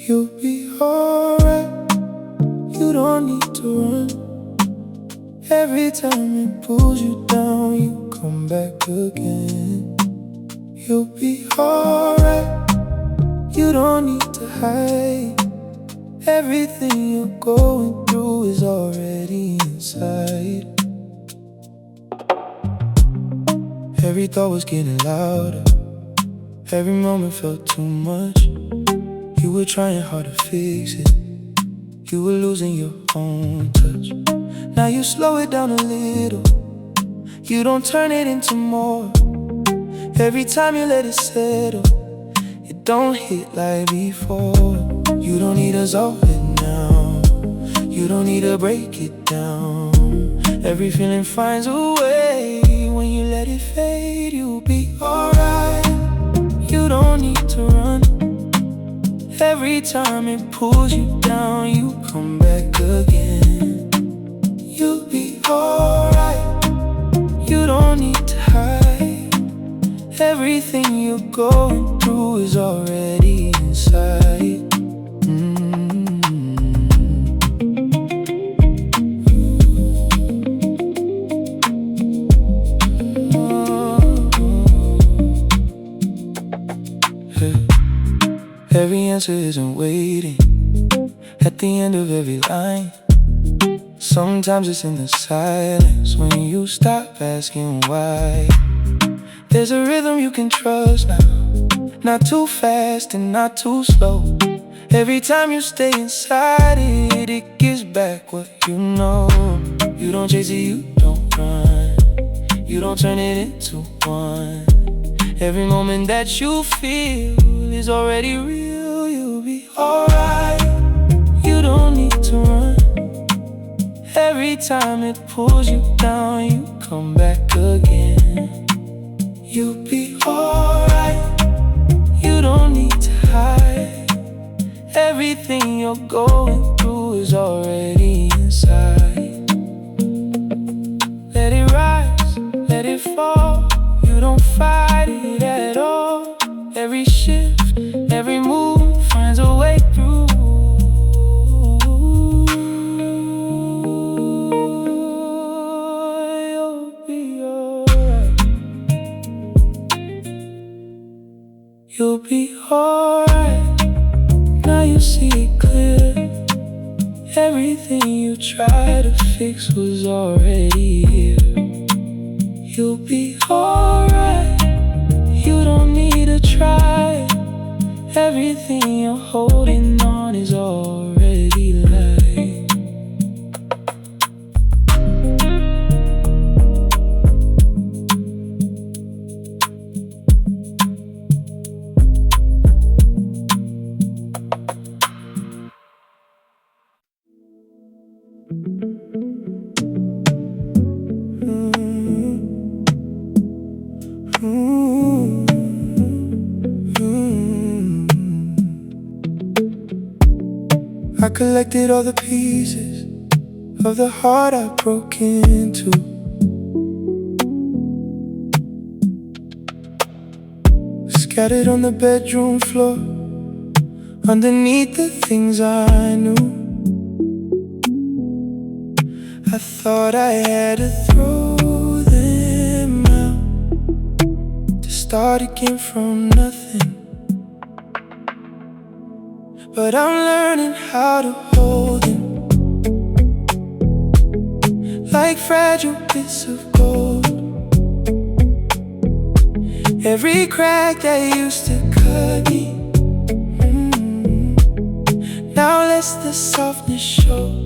You'll be alright, you don't need to run. Every time it pulls you down, you come back again. You'll be alright, you don't need to hide. Everything you're going through is already inside. Every thought was getting louder, every moment felt too much. You were trying hard to fix it, you were losing your own touch. Now you slow it down a little, you don't turn it into more. Every time you let it settle, it don't hit like before. You don't need to solve it now, you don't need to break it down. Every feeling finds a way, when you let it fade, you'll be alright. You don't need to run. Every time it pulls you down, you come back again. You'll be alright, you don't need to hide. Everything you're going through is already inside. Every answer isn't waiting at the end of every line. Sometimes it's in the silence, when you stop asking why. There's a rhythm you can trust now, not too fast and not too slow. Every time you stay inside it, it gives back what you know. You don't chase it, you don't run, you don't turn it into one. Every moment that you feel is already real. You'll be alright, you don't need to run. Every time it pulls you down, you come back again. You'll be alright, you don't need to hide. Everything you're going through is already inside. shift, every move finds a way through. You'll be alright. You'll be alright. Now you see it clear. Everything you tried to fix was already here. You'll be alright. You don't need to try. Everything you're holding on is already light. I collected all the pieces of the heart I broke into. Scattered on the bedroom floor, underneath the things I knew. I thought I had to throw them out, to start again from nothing. But I'm learning how to hold them like fragile bits of gold. Every crack that used to cut me, now lets the softness show.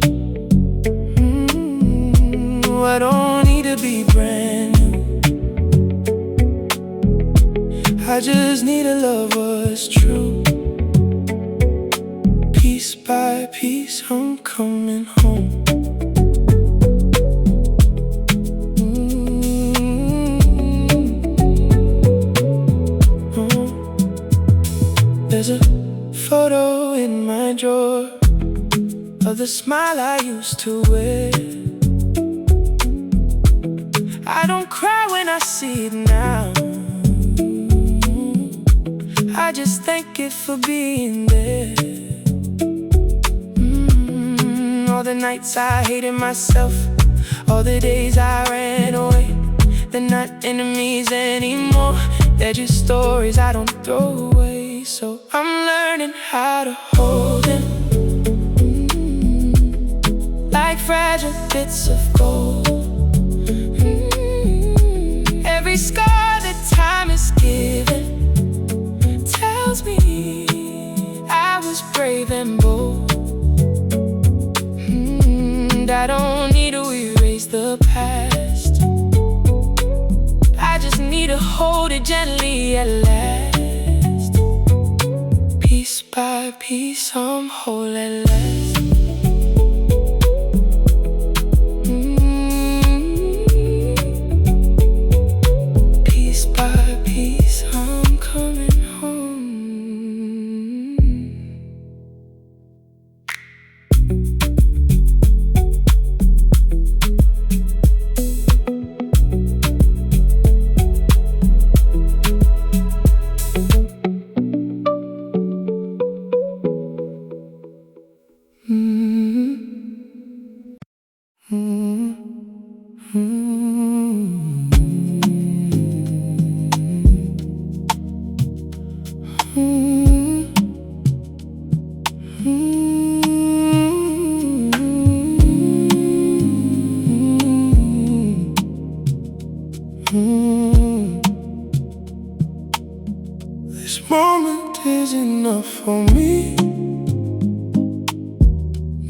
I don't need to be brand new, I just need a love what's true. Piece by piece, I'm coming home. There's a photo in my drawer of the smile I used to wear. I don't cry when I see it now, I just thank it for being there. All the nights I hated myself, all the days I ran away, they're not enemies anymore, they're just stories I don't throw away. So I'm learning how to hold them like fragile bits of gold. Every scar that time has given tells me I was brave and bold. I don't need to erase the past, I just need to hold it gently at last. Piece by piece, I'm whole at last. Piece by piece, I'm coming home. This moment is enough for me.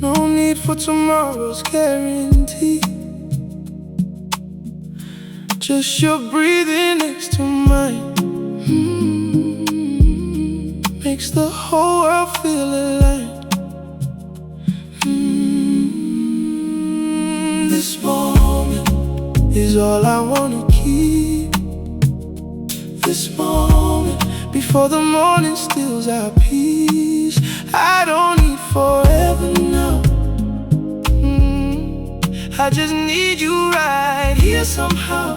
No need for tomorrow's guarantee. Just your breathing next to mine makes the whole world feel alive. This moment is all I wanna keep. This moment before the morning steals our peace. I don't need forever now, I just need you right here somehow.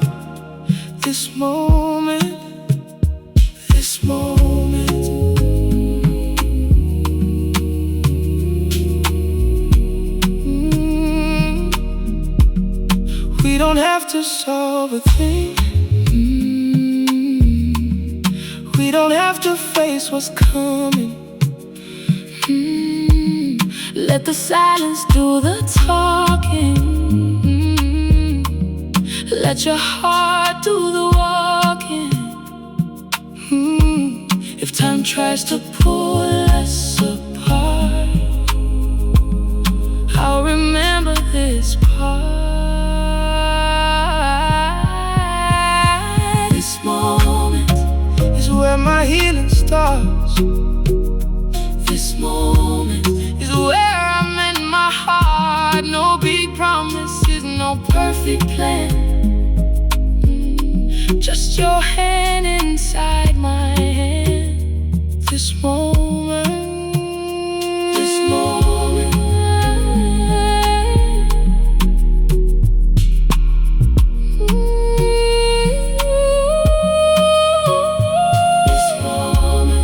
This moment, this moment don't have to solve a thing. We don't have to face what's coming. Let the silence do the talking. Let your heart do the walking. If time tries to pull us apart, I'll remember this part. This moment is where my healing starts. This moment is where I'm in my heart. No big promises, no perfect plan. Just your hand inside my hand. This moment, this moment, this moment,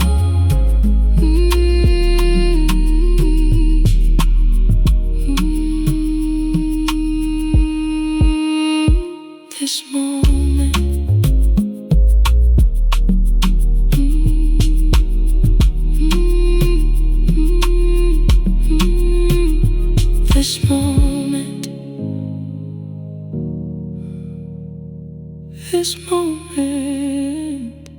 this moment. This moment, this moment,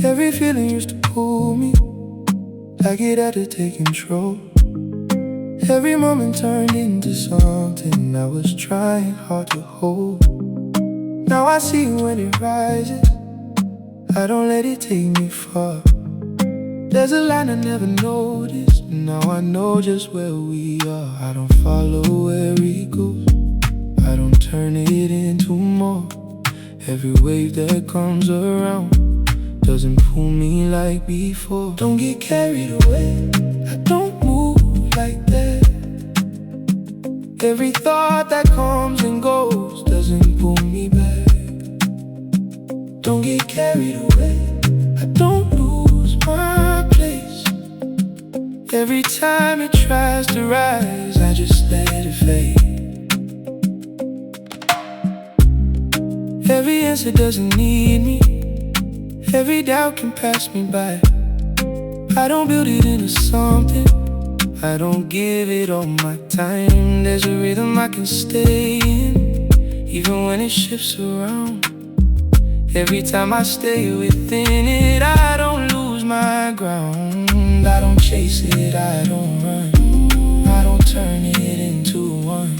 Every feeling used to pull me like it had to take control. Every moment turned into something I was trying hard to hold. Now I see when it rises, I don't let it take me far. There's a line I never noticed, now I know just where we are. I don't follow where it goes, I don't turn it into more. Every wave that comes around doesn't pull me like before. Don't get carried away, I don't move like that. Every thought that comes and goes doesn't pull me back. Don't get carried away, I don't lose my place. Every time it tries to rise, I just let it fade. Every answer doesn't need me, every doubt can pass me by. I don't build it into something, I don't give it all my time. There's a rhythm I can stay in, even when it shifts around. Every time I stay within it, I don't lose my ground. I don't chase it, I don't run, I don't turn it into one.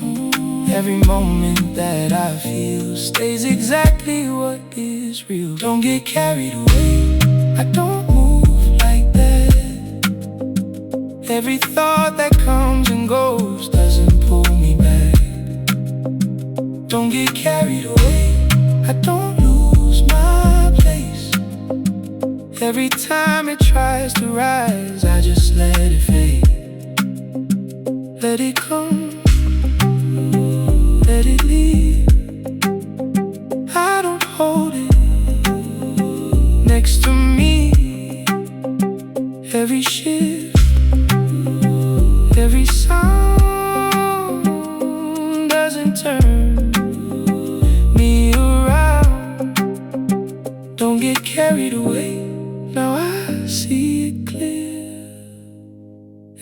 Every moment that I feel stays exactly what is real. Don't get carried away, I don't move like that. Every thought that comes and goes doesn't pull me back. Don't get carried away, I don't lose my place. Every time it tries to rise, I just let it fade. Let it come, let it leave. I don't hold it next to me. Every shift, every sound doesn't turn me around. Don't get carried away, now I see it clear.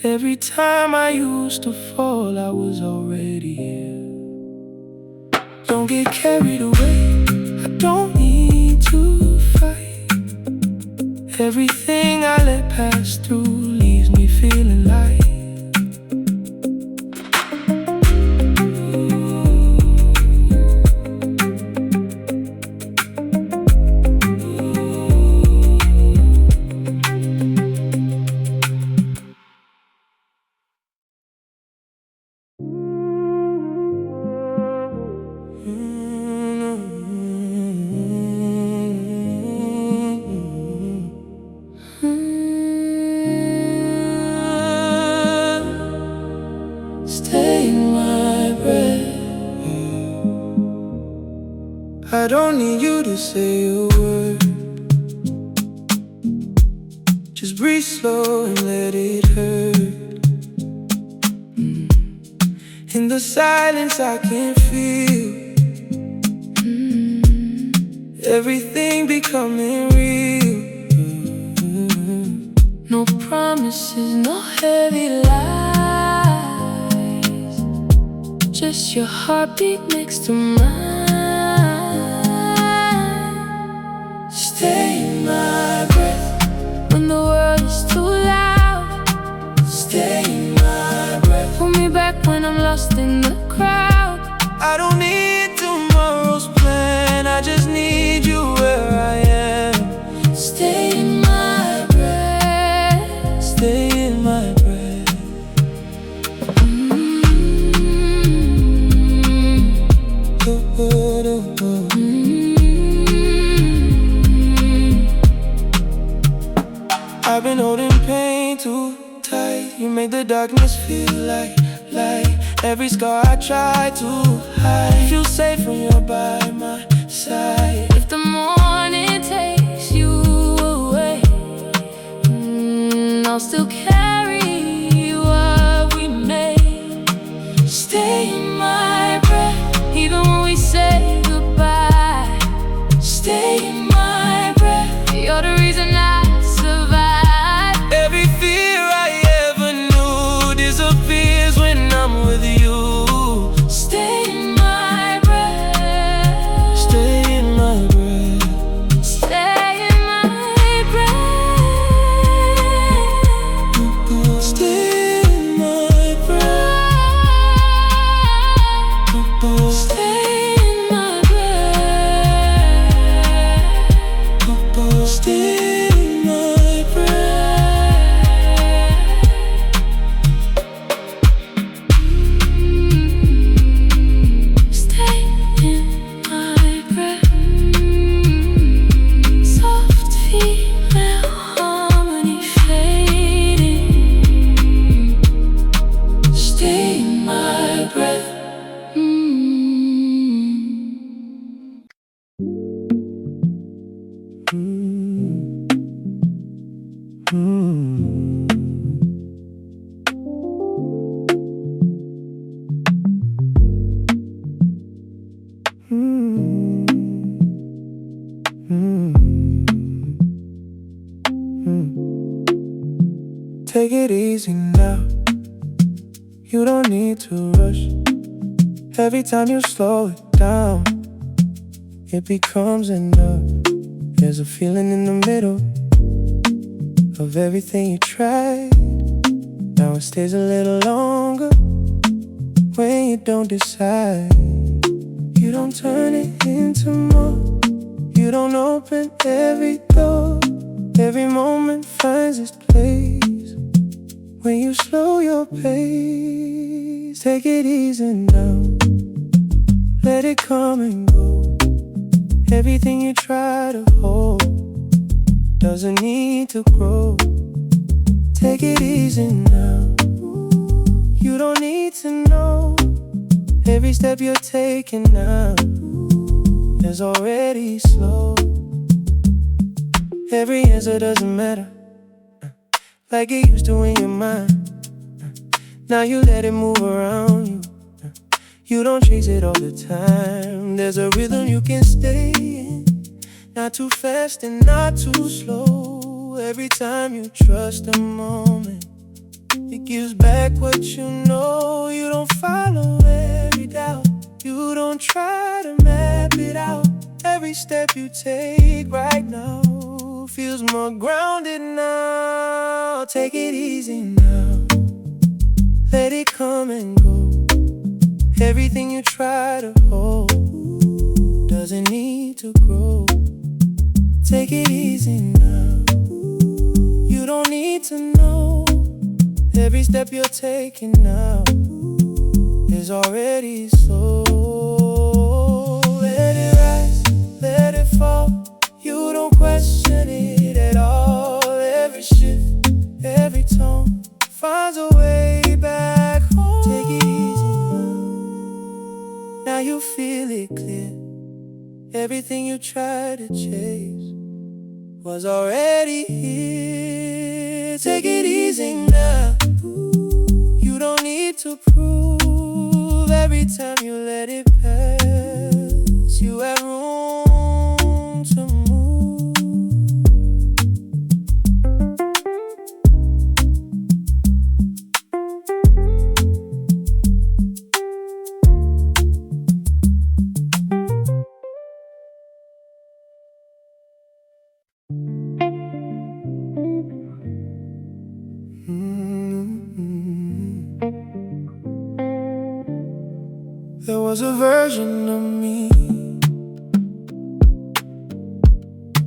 Every time I used to fall, I was already here. Don't get carried away, I don't need to fight. Everything I let pass through leaves me feeling light. to say a word. Just breathe slow and let it hurt. In the silence I can feel everything becoming real. No promises, no heavy lies, just your heartbeat next to mine. Stay in my breath When the world is too loud, stay in my breath. pull me back when I'm lost in the crowd. I don't need tomorrow's plan, I just need you where I am. Stay in my breath. Stay in my breath. I've been holding pain too tight. You make the darkness feel like light. Every scar I try to hide, feel safe when you're by my side. If the morning takes you away, I'll still carry what we made. Stay in my breath, even when we say goodbye. Stay in my breath, you're the reason I survive. Every fear I ever knew disappears when I'm with you. Stay in my breath. Stay in my breath. Stay in my breath. Stay in my breath. Stay in my breath. Stay in my breath. Stay in my breath. Soft female harmony fading. Stay in my breath. Take it easy now. You don't need to rush. Every time you slow it down, it becomes enough. There's a feeling in the middle of everything you tried. Now it stays a little longer when you don't decide. You don't turn it into more. You don't open every door. Every moment finds its place when you slow your pace. Take it easy now. Let it come and go. Everything you try to hold doesn't need to grow. Take it easy now. You don't need to know. Every step you're taking now is already slow. Every answer doesn't matter like it used to in your mind. Now you let it move around you. You don't chase it all the time. There's a rhythm you can stay in, not too fast and not too slow. Every time you trust a moment, it gives back what you know. You don't follow every doubt. You don't try to map it out. Every step you take right now feels more grounded now. Take it easy now. Let it come and go. Everything you try to hold doesn't need to grow. Take it easy now. You don't need to know. Every step you're taking now is already slow. Let it rise, let it fall. You don't question it at all. Every shift, every tone finds a way back home. Take it easy now. Now you feel it clear. everything you tried to chase was already here. Take it easy now. You don't need to prove. Every time you let it pass, you have room to move. There was a version of me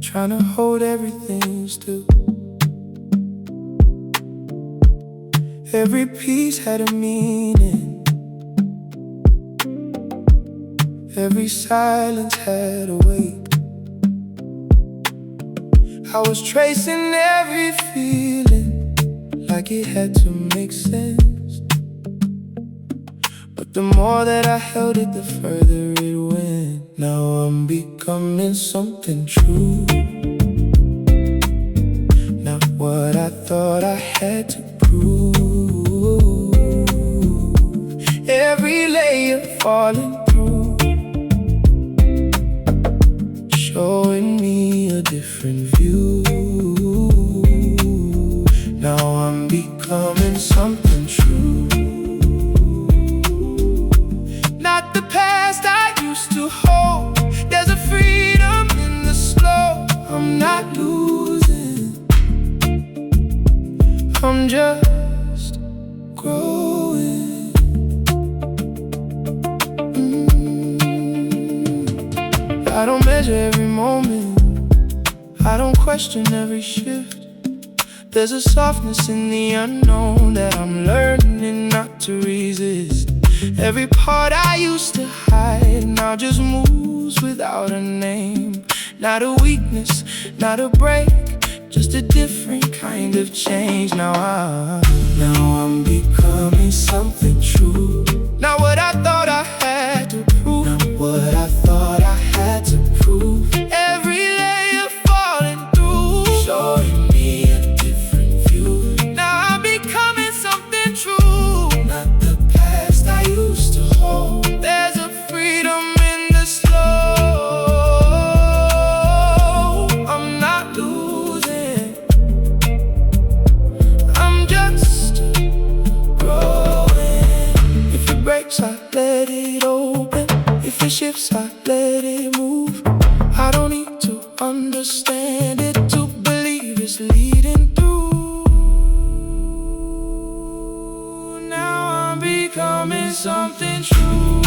trying to hold everything still. Every piece had a meaning, every silence had a weight. I was tracing every feeling like it had to make sense. But the more that I held it, the further it went. Now I'm becoming something true, not what I thought I had to prove. Every layer falling through, showing me a different view. Now I'm becoming something true, not the past I used to hold. There's a freedom in the slow. I'm not losing, I'm just growing. I don't measure every moment, I don't question every shift. There's a softness in the unknown that I'm learning not to resist. Every part I used to hide now just moves without a name. Not a weakness, not a break, just a different kind of change. Now I'm becoming something true, not what I thought I had to prove, not what I thought I had to prove. Every layer falling through, showing me a different view. Now I'm becoming something true, not the past I used to hold. There's a freedom in the slow. I'm not losing, I'm just growing. If it breaks, I let it open. If it shifts, I let it move. I don't need to understand it to believe it's leading through. Now I'm becoming something true.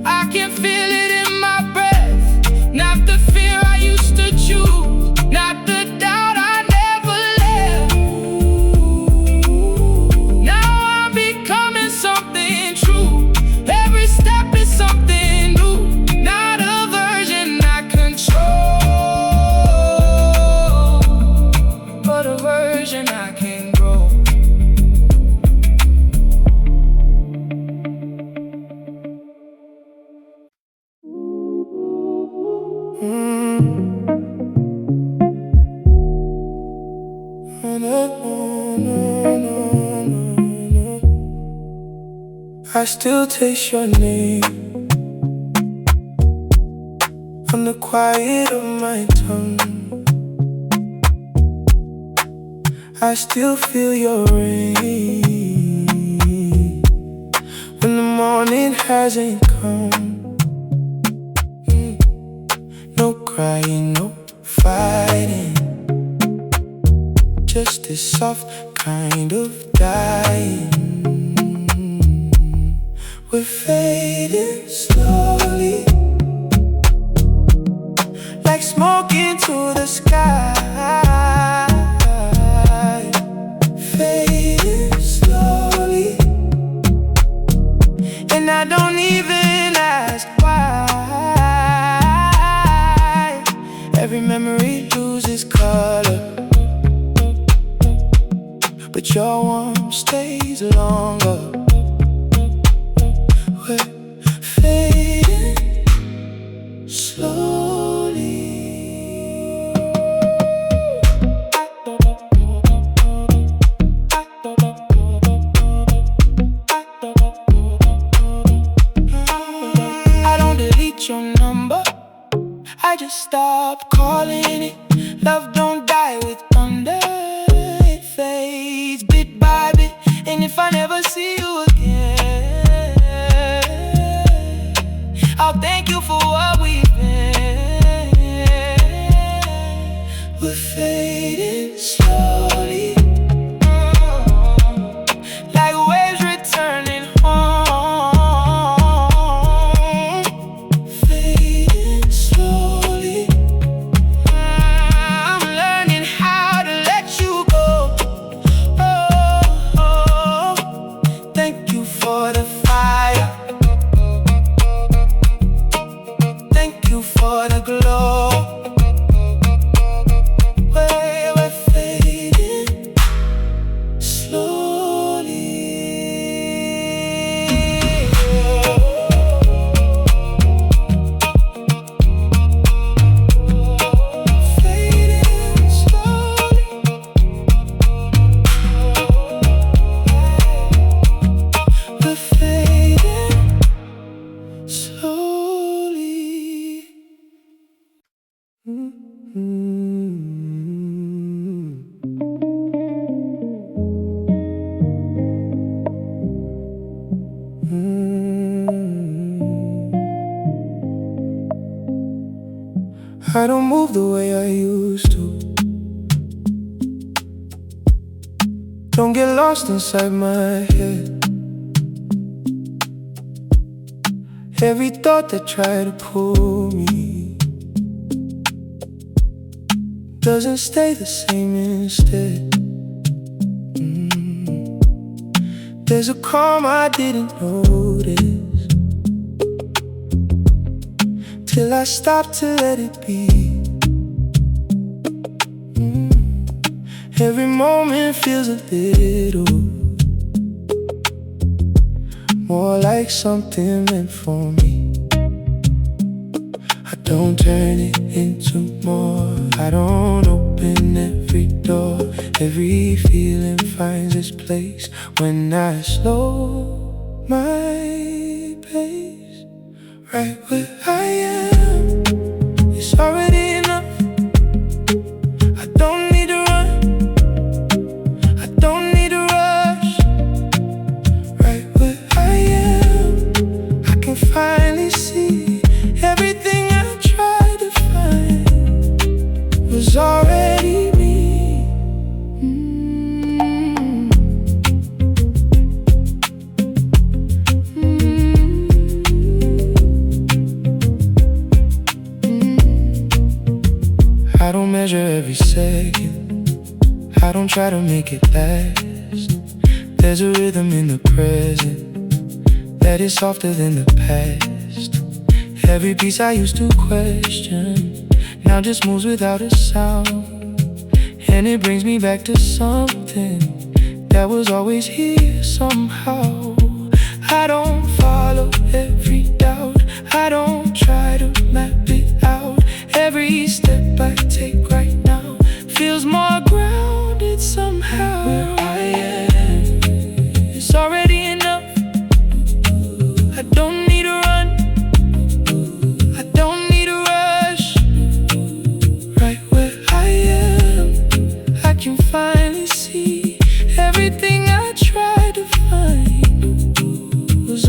I can feel it in my breath, not the fear I used to choose, not the doubt I never left. Now I'm becoming something true. Every step is something new, not a version I control, but a version I can grow. I still taste your name on the quiet of my tongue. I still feel your rain when the morning hasn't come. No crying, no fighting, just this soft kind of dying. We're fading slowly, like smoke into the sky. Fading slowly, and I don't even ask why. Every memory loses color, but your warmth stays longer. We're fading stop calling it. Love don't die with thunder, it fades bit by bit. And if I never see you again, I'll thank you for what we've been. We're fading slowly, like waves returning home. Fading slowly, I'm learning how to let you go. Oh, thank you for the fire, thank you for the glow. We're fading slowly. Fading slowly. We're fading slowly. I don't move the way I used to. Don't get lost inside my head. Every thought that tried to pull me doesn't stay the same instead. There's a calm I didn't notice till I stopped to let it be. Every moment feels a little more like something meant for me. I don't turn it into more, I don't open every door. Every feeling finds its place when I slow my pace. Right where I am, it's already enough. I don't need to run, I don't need to rush. Right where I am, I can finally see everything I tried to find was already me. I don't measure every second, I don't try to make it last. There's a rhythm in the present that is softer than the past. Every piece I used to question now just moves without a sound, and it brings me back to something that was always here somehow. I don't follow every doubt, I don't try to map it out. Every step I take right now feels more grounded somehow. Where I am, it's already enough. I don't need to run, I don't need to rush. Right where I am, I can finally see everything I tried to find was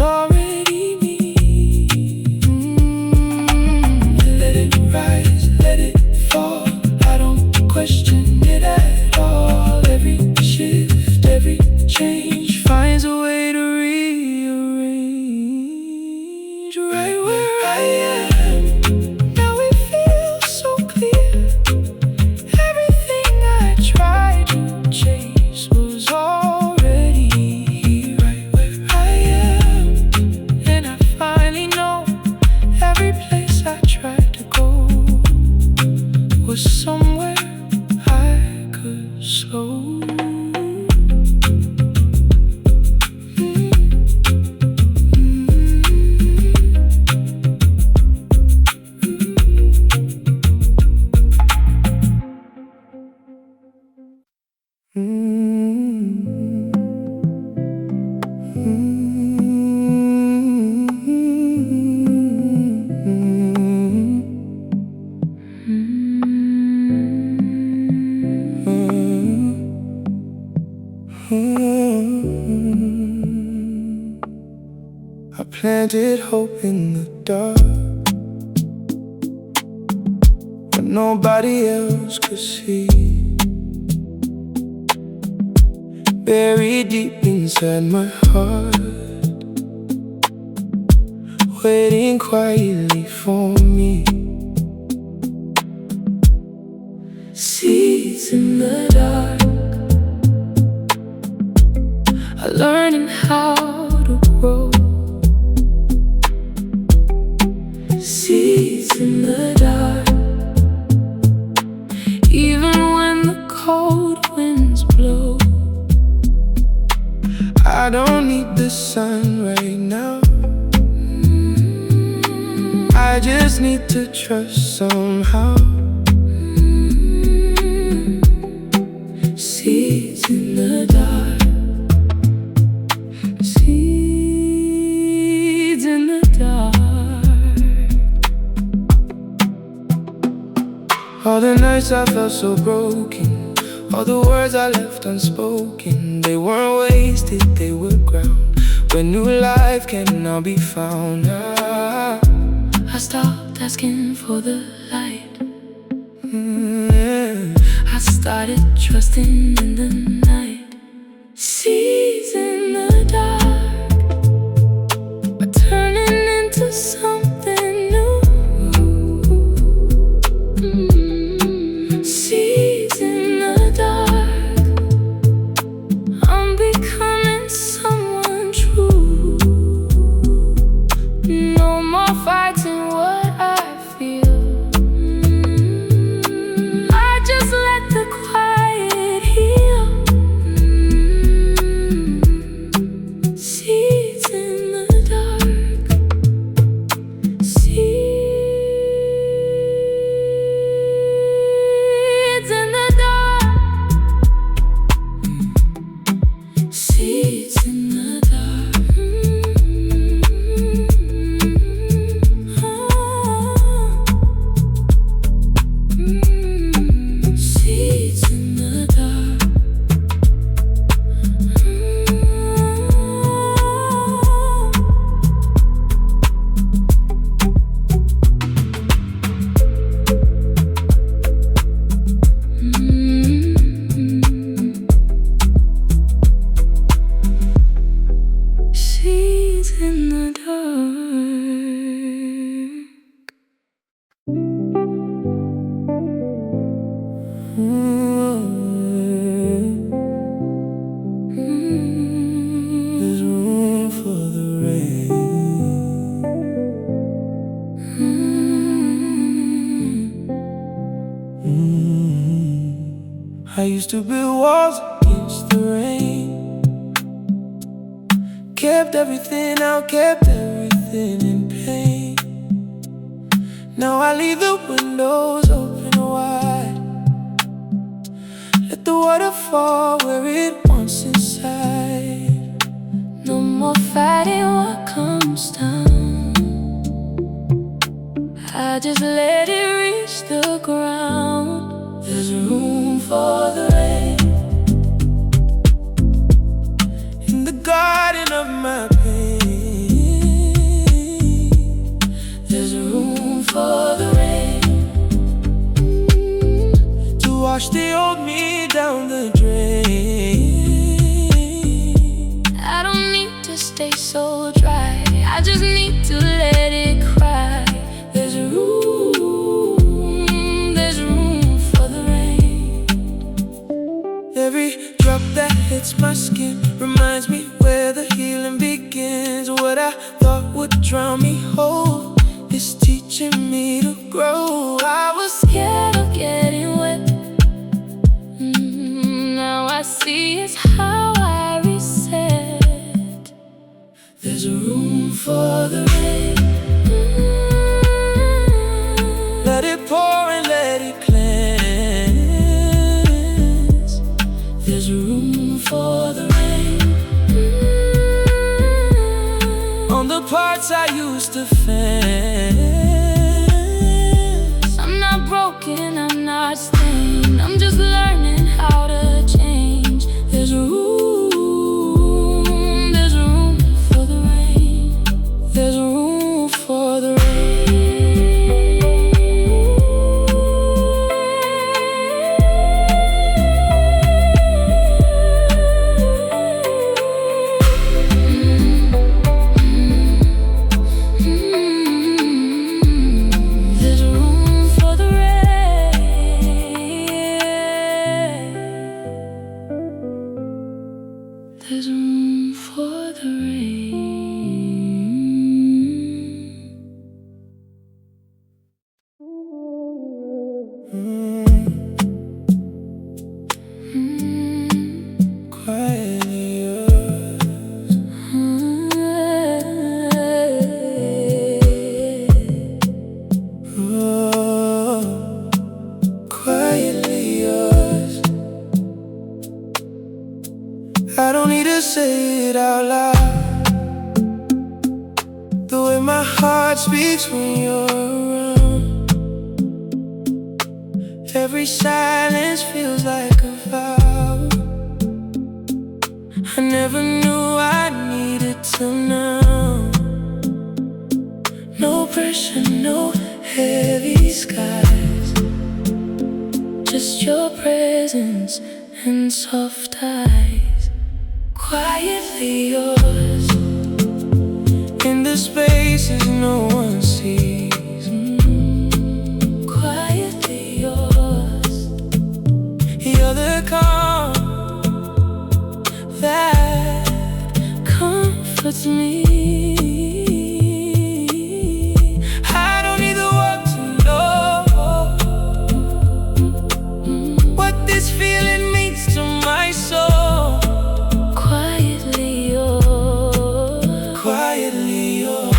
planted hope in the dark when nobody else could see. Buried deep inside my heart, waiting quietly for me. Seeds in the dark are learning how to grow. Seeds in the dark, even when the cold winds blow. I don't need the sun right now, I just need to trust somehow. Seeds in the dark, seeds in the dark. All the nights I felt so broken, all the words I left unspoken, they weren't wasted, they were ground where new life can now be found. I stopped asking for the light. I started trusting in the night. Seeds in the dark are turning into something new. Seeds in the dark, I'm becoming someone true. No more fighting what I feel. I just let the quiet heal. Seeds in the dark, seeds in the dark, seeds in the dark. Seeds in the dark. Seeds in the There's room for the rain. I used to build walls against the rain, kept everything out, kept everything in pain. Now I leave the windows open wide, let the water fall where it wants inside. No more fighting what comes down, I just let it reach the ground. There's room for the rain in the garden of my pain. There's room for the rain to wash the old me down the drain. I don't need to stay so dry, I just need to let it cry. There's room for the rain. Every drop that hits my skin reminds me where the healing begins. What I thought would drown me whole is teaching me to grow. I was scared of getting wet, now I see it's how I reset. There's room for the rain. say it out loud, the way my heart speaks when you're around. Every silence feels like a vow. I never knew I needed to know. No pressure, no heavy skies, just your presence and soft eyes. Quietly yours, in the spaces no one sees. Quietly yours, you're the calm that comforts me. I don't need the world to know what this feeling means to my soul. Quietly yours, quietly yours,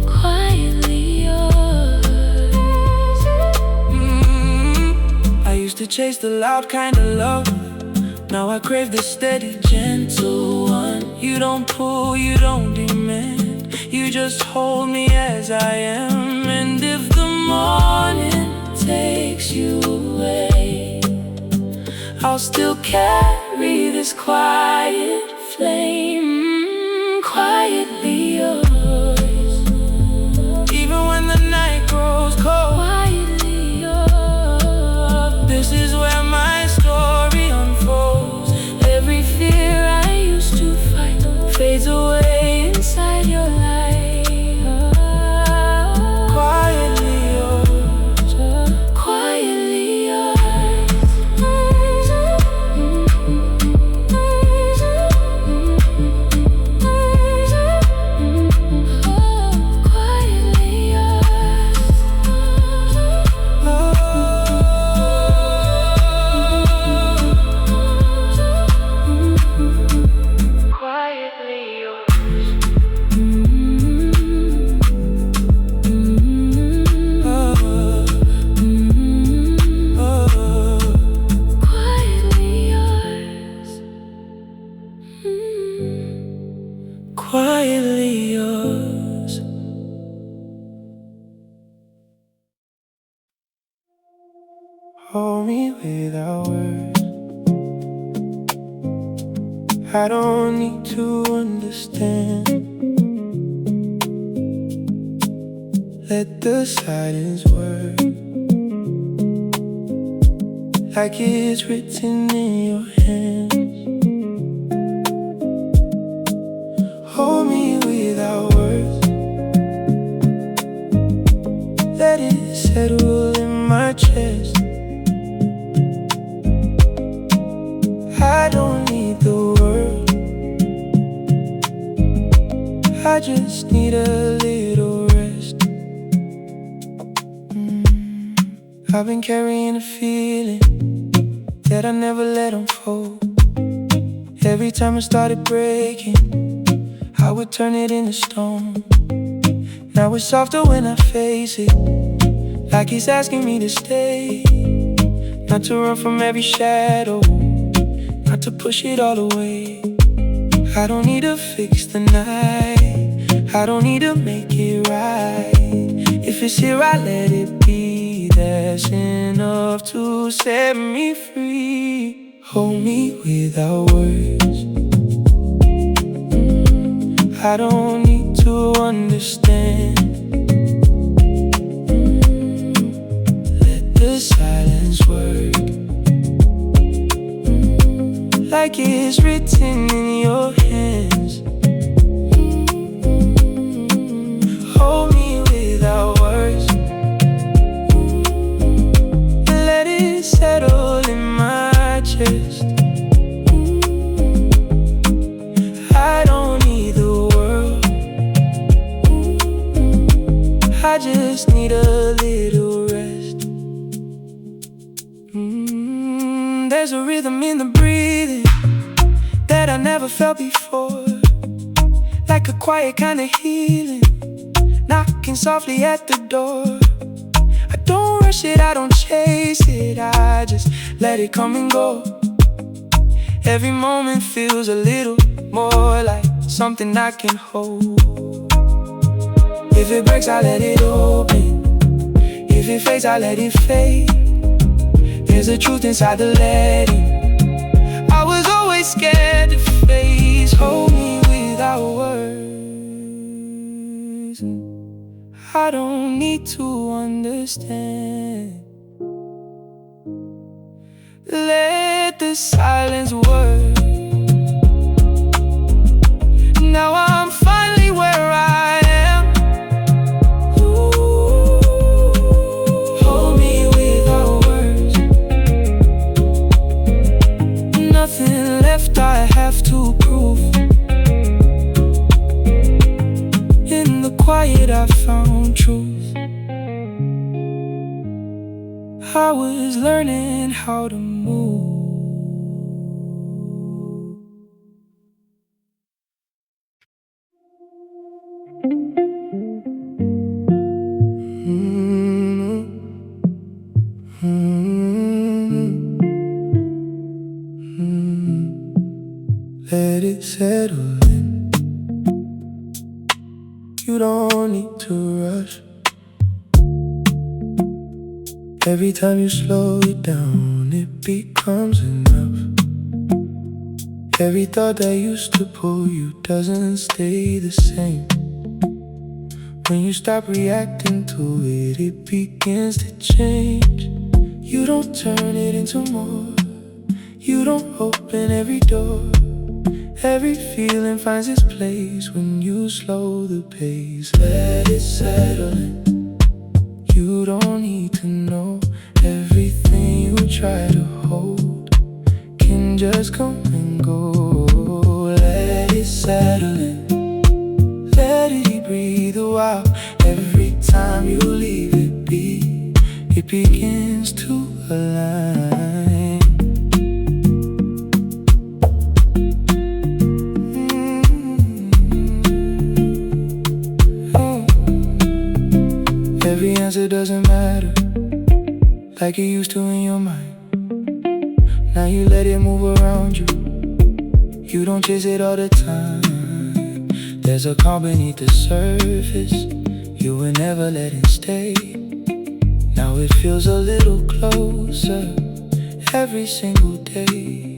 quietly yours. I used to chase the loud kind of love, now I crave the steady, gentle one. You don't pull, you don't demand, you just hold me as I am. And if the morning takes you away, I'll still carry this quiet flame. Quietly yours, even when the night grows cold. Quietly yours, this is where my story unfolds. Every fear I used to fight fades away inside your light. Quietly yours, quietly yours. Quietly yours. Quietly yours. Quietly yours. Quietly yours. Hold me without words. I don't need to understand. Let the silence work, like it's written in your hands. Hold me without words. Let it settle in my chest. I don't need the world, I just need a little rest. I've been carrying a feeling that I never let unfold. Every time it started breaking, I would turn it into stone. Now it's softer when I face it, like he's asking me to stay. Not to run from every shadow, not to push it all away. I don't need to fix the night, I don't need to make it right. If it's here, I let it be. That's enough to set me free. Hold me without words. I don't need to understand. Let the silence work, like it's written in your hands. Hold me without words. Let it settle in my chest. I don't need the world, I just need a little rest. There's a rhythm in the breathing that I never felt before, like a quiet kind of healing, knocking softly at the door. I don't rush it, I don't chase it, I just let it come and go. Every moment feels a little more like something I can hold. If it breaks, I let it open. If it fades, I let it fade. There's a truth inside the letting. I was always scared to face. Hold me without words. I don't need to understand. Let the silence work. Now I'm finally where I am. Ooh, hold me without words. Nothing left I have to prove. In the quiet I found truth. I was learning how to move. Let it settle in. You don't need to rush. Every time you slow it down, it becomes enough. Every thought that used to pull you doesn't stay the same. When you stop reacting to it, it begins to change. You don't turn it into more. You don't open every door. Every feeling finds its place when you slow the pace. Let it settle in. You don't need to know. Everything you try to hold can just come and go. Let it settle in. Let it breathe a while. Every time you leave it be, it begins to align. Every answer doesn't matter like it used to in your mind. Now you let it move around you. You don't chase it all the time. There's a calm beneath the surface. You will never let it stay. Now it feels a little closer every single day.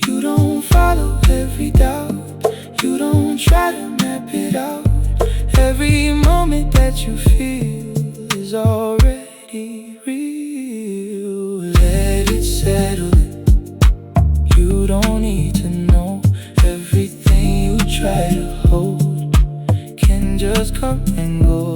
You don't follow every doubt. You don't try to map it out. Every moment that you feel is already real. Let it settle in. You don't need to know. Everything you try to hold can just come and go.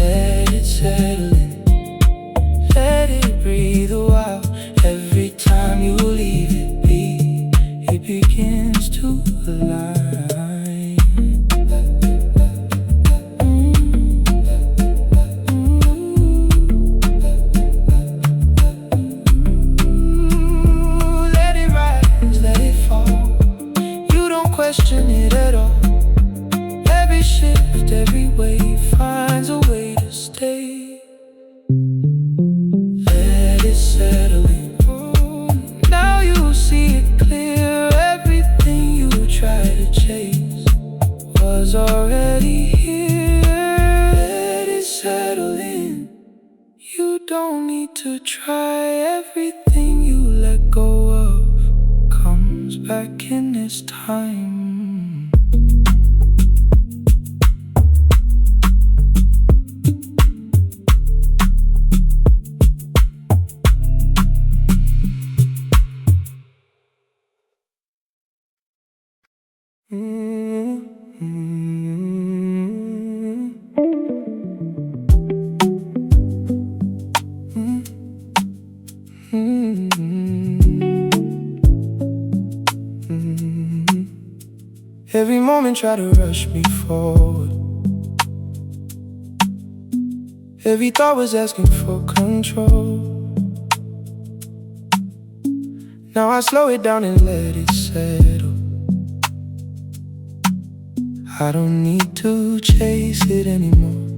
Let it settle in. Let it breathe a while. Every time you leave it be, it begins to align. Question it at all. Every shift, every wave finds a way to stay. Let it settle in. Now you see it clear. Everything you try to chase was already here. Let it settle in. You don't need to try. Everything you let go of comes back in this time. Every moment try to rush me forward. Every thought was asking for control. Now I slow it down and let it settle. I don't need to chase it anymore.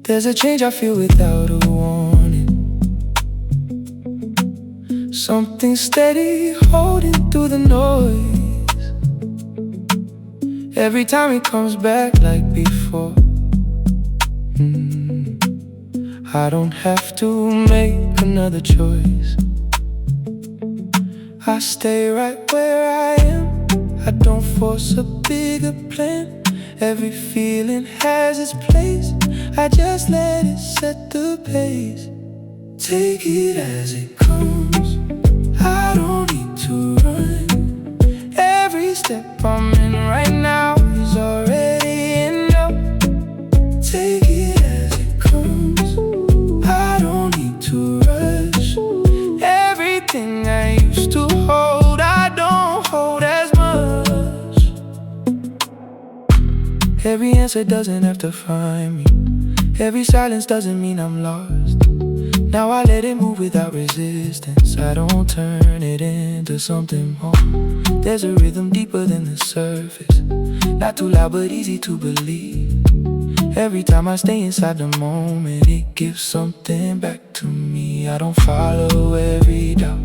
There's a change I feel without a warning. Something steady holding through the noise. Every time it comes back like before. I don't have to make another choice. I stay right where I am. I don't force a bigger plan. Every feeling has its place. I just let it set the pace. Take it as it comes. I don't need to run. Every step I'm in right now is already enough. Take it as it comes. I don't need to rush. Everything I used to hold, I don't hold as much. Every answer doesn't have to find me. Every silence doesn't mean I'm lost. Now I let it move without resistance. I don't turn it into something more. There's a rhythm deeper than the surface. Not too loud but easy to believe. Every time I stay inside the moment, it gives something back to me. I don't follow every doubt.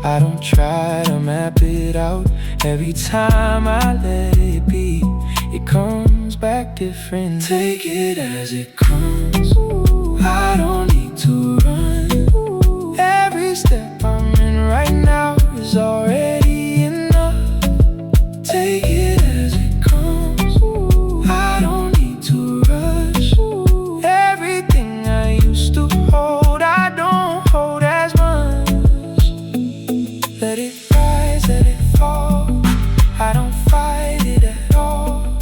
I don't try to map it out. Every time I let it be, it comes back different. Take it as it comes. I don't need to run. Every step I'm in right now is already enough. Take it as it comes. I don't need to rush. Everything I used to hold, I don't hold as much. Let it rise, let it fall. I don't fight it at all.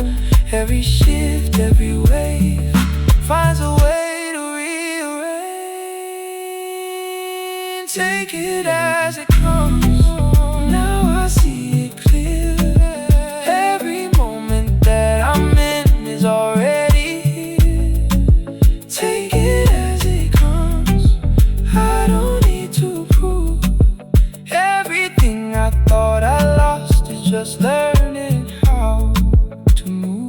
Every shift, every wave finds a way. Take it as it comes. Now I see it clear. Every moment that I'm in is already here. Take it as it comes. I don't need to prove. Everything I thought I lost is just learning how to move.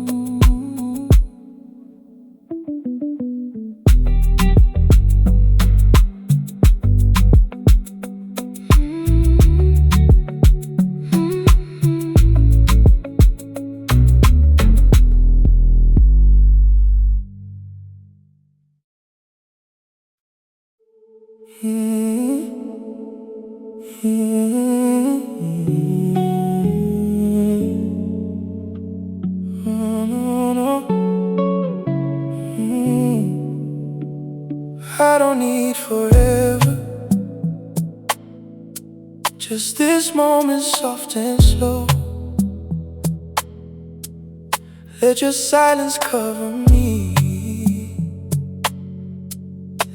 I don't need forever. Just this moment, soft and slow. Let your silence cover me.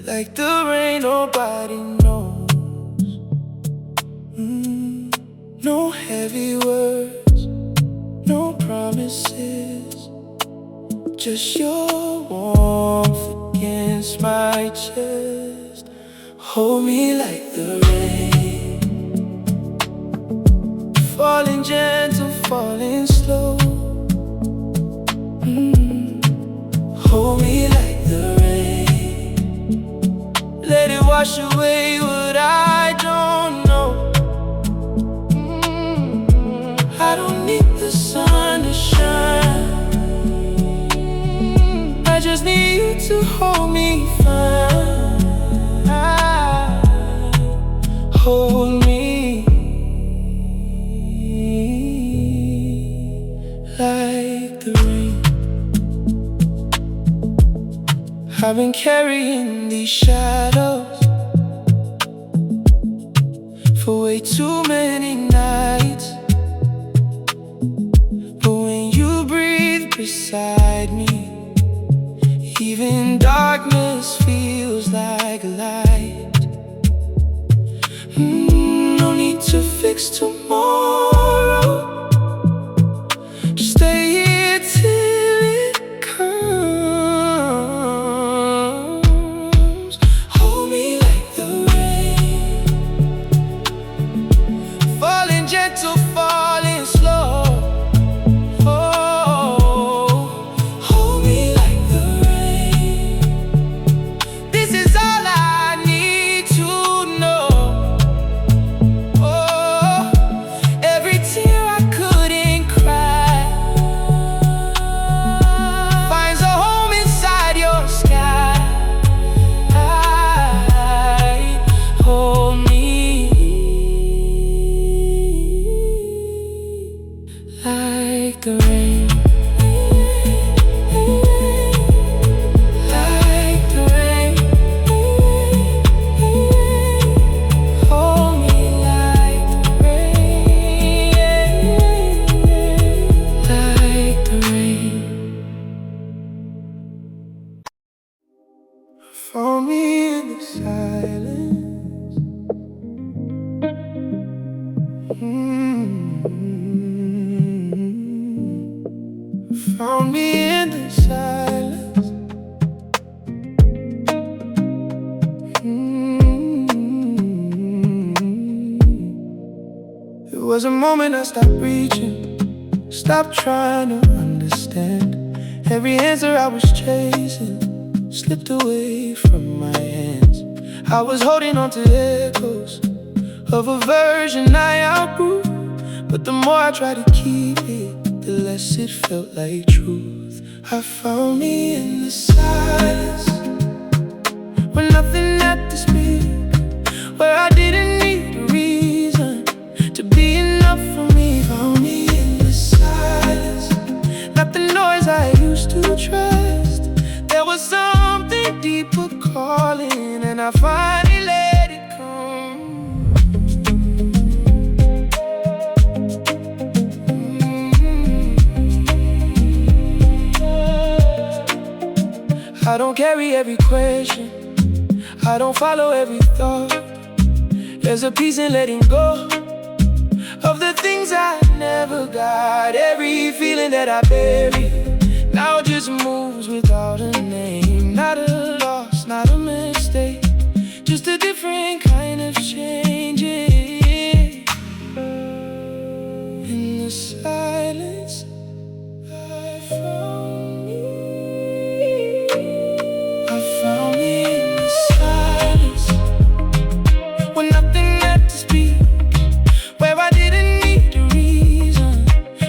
Like the rain nobody knows. No heavy words, no promises. Just your warmth against my chest. Hold me like the rain, falling gentle, falling slow. Hold me like the rain. Let it wash away what I don't know. I don't need the sun to shine. I just need you to hold me fine. Hold me like the rain. I've been carrying these shadows for way too many nights. But when you breathe beside me, even darkness feels like light. No need to fix tomorrow. Just stay here till it comes. Hold me like the rain, falling gentle, falling slow. Hold me like the rain. This is all I need to know. found me in the silence. Found me in the silence. It was a moment I stopped reaching, stopped trying to understand. Every answer I was chasing slipped away from my hands. I was holding on to echoes of a version I outgrew, but the more I tried to keep it, the less it felt like truth. I found me in the silence, where nothing had to speak, where I didn't need a reason to be enough for me. Found me in the silence, not the noise I used to trust. There was something deeper calling, and I finally let it come. I don't carry every question, I don't follow every thought. There's a peace in letting go of the things I never got. Every feeling that I buried now just moves without a name. Not a loss, not a mistake, just a different kind of changing. In the silence, I found me. I found me in the silence, when nothing had to speak, where I didn't need a reason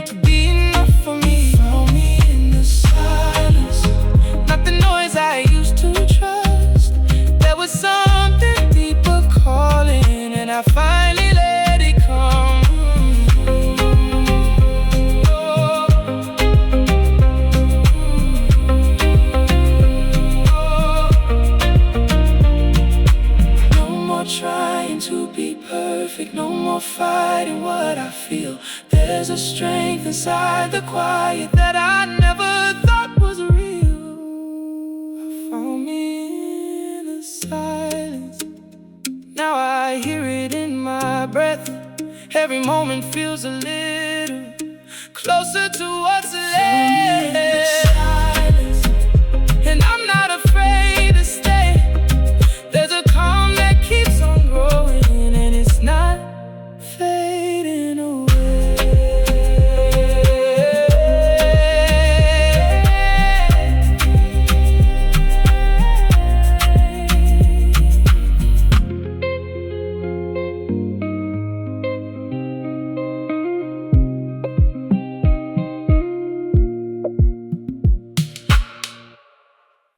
to be enough for me. Found me in the silence, not the noise I used to trust. There was something deeper calling, and I finally let it come. No more trying to be perfect, no more fighting what I feel. There's a strength inside the quiet that I never thought was real. I found me in the silence, now I hear it in my breath. Every moment feels a little closer to what's left.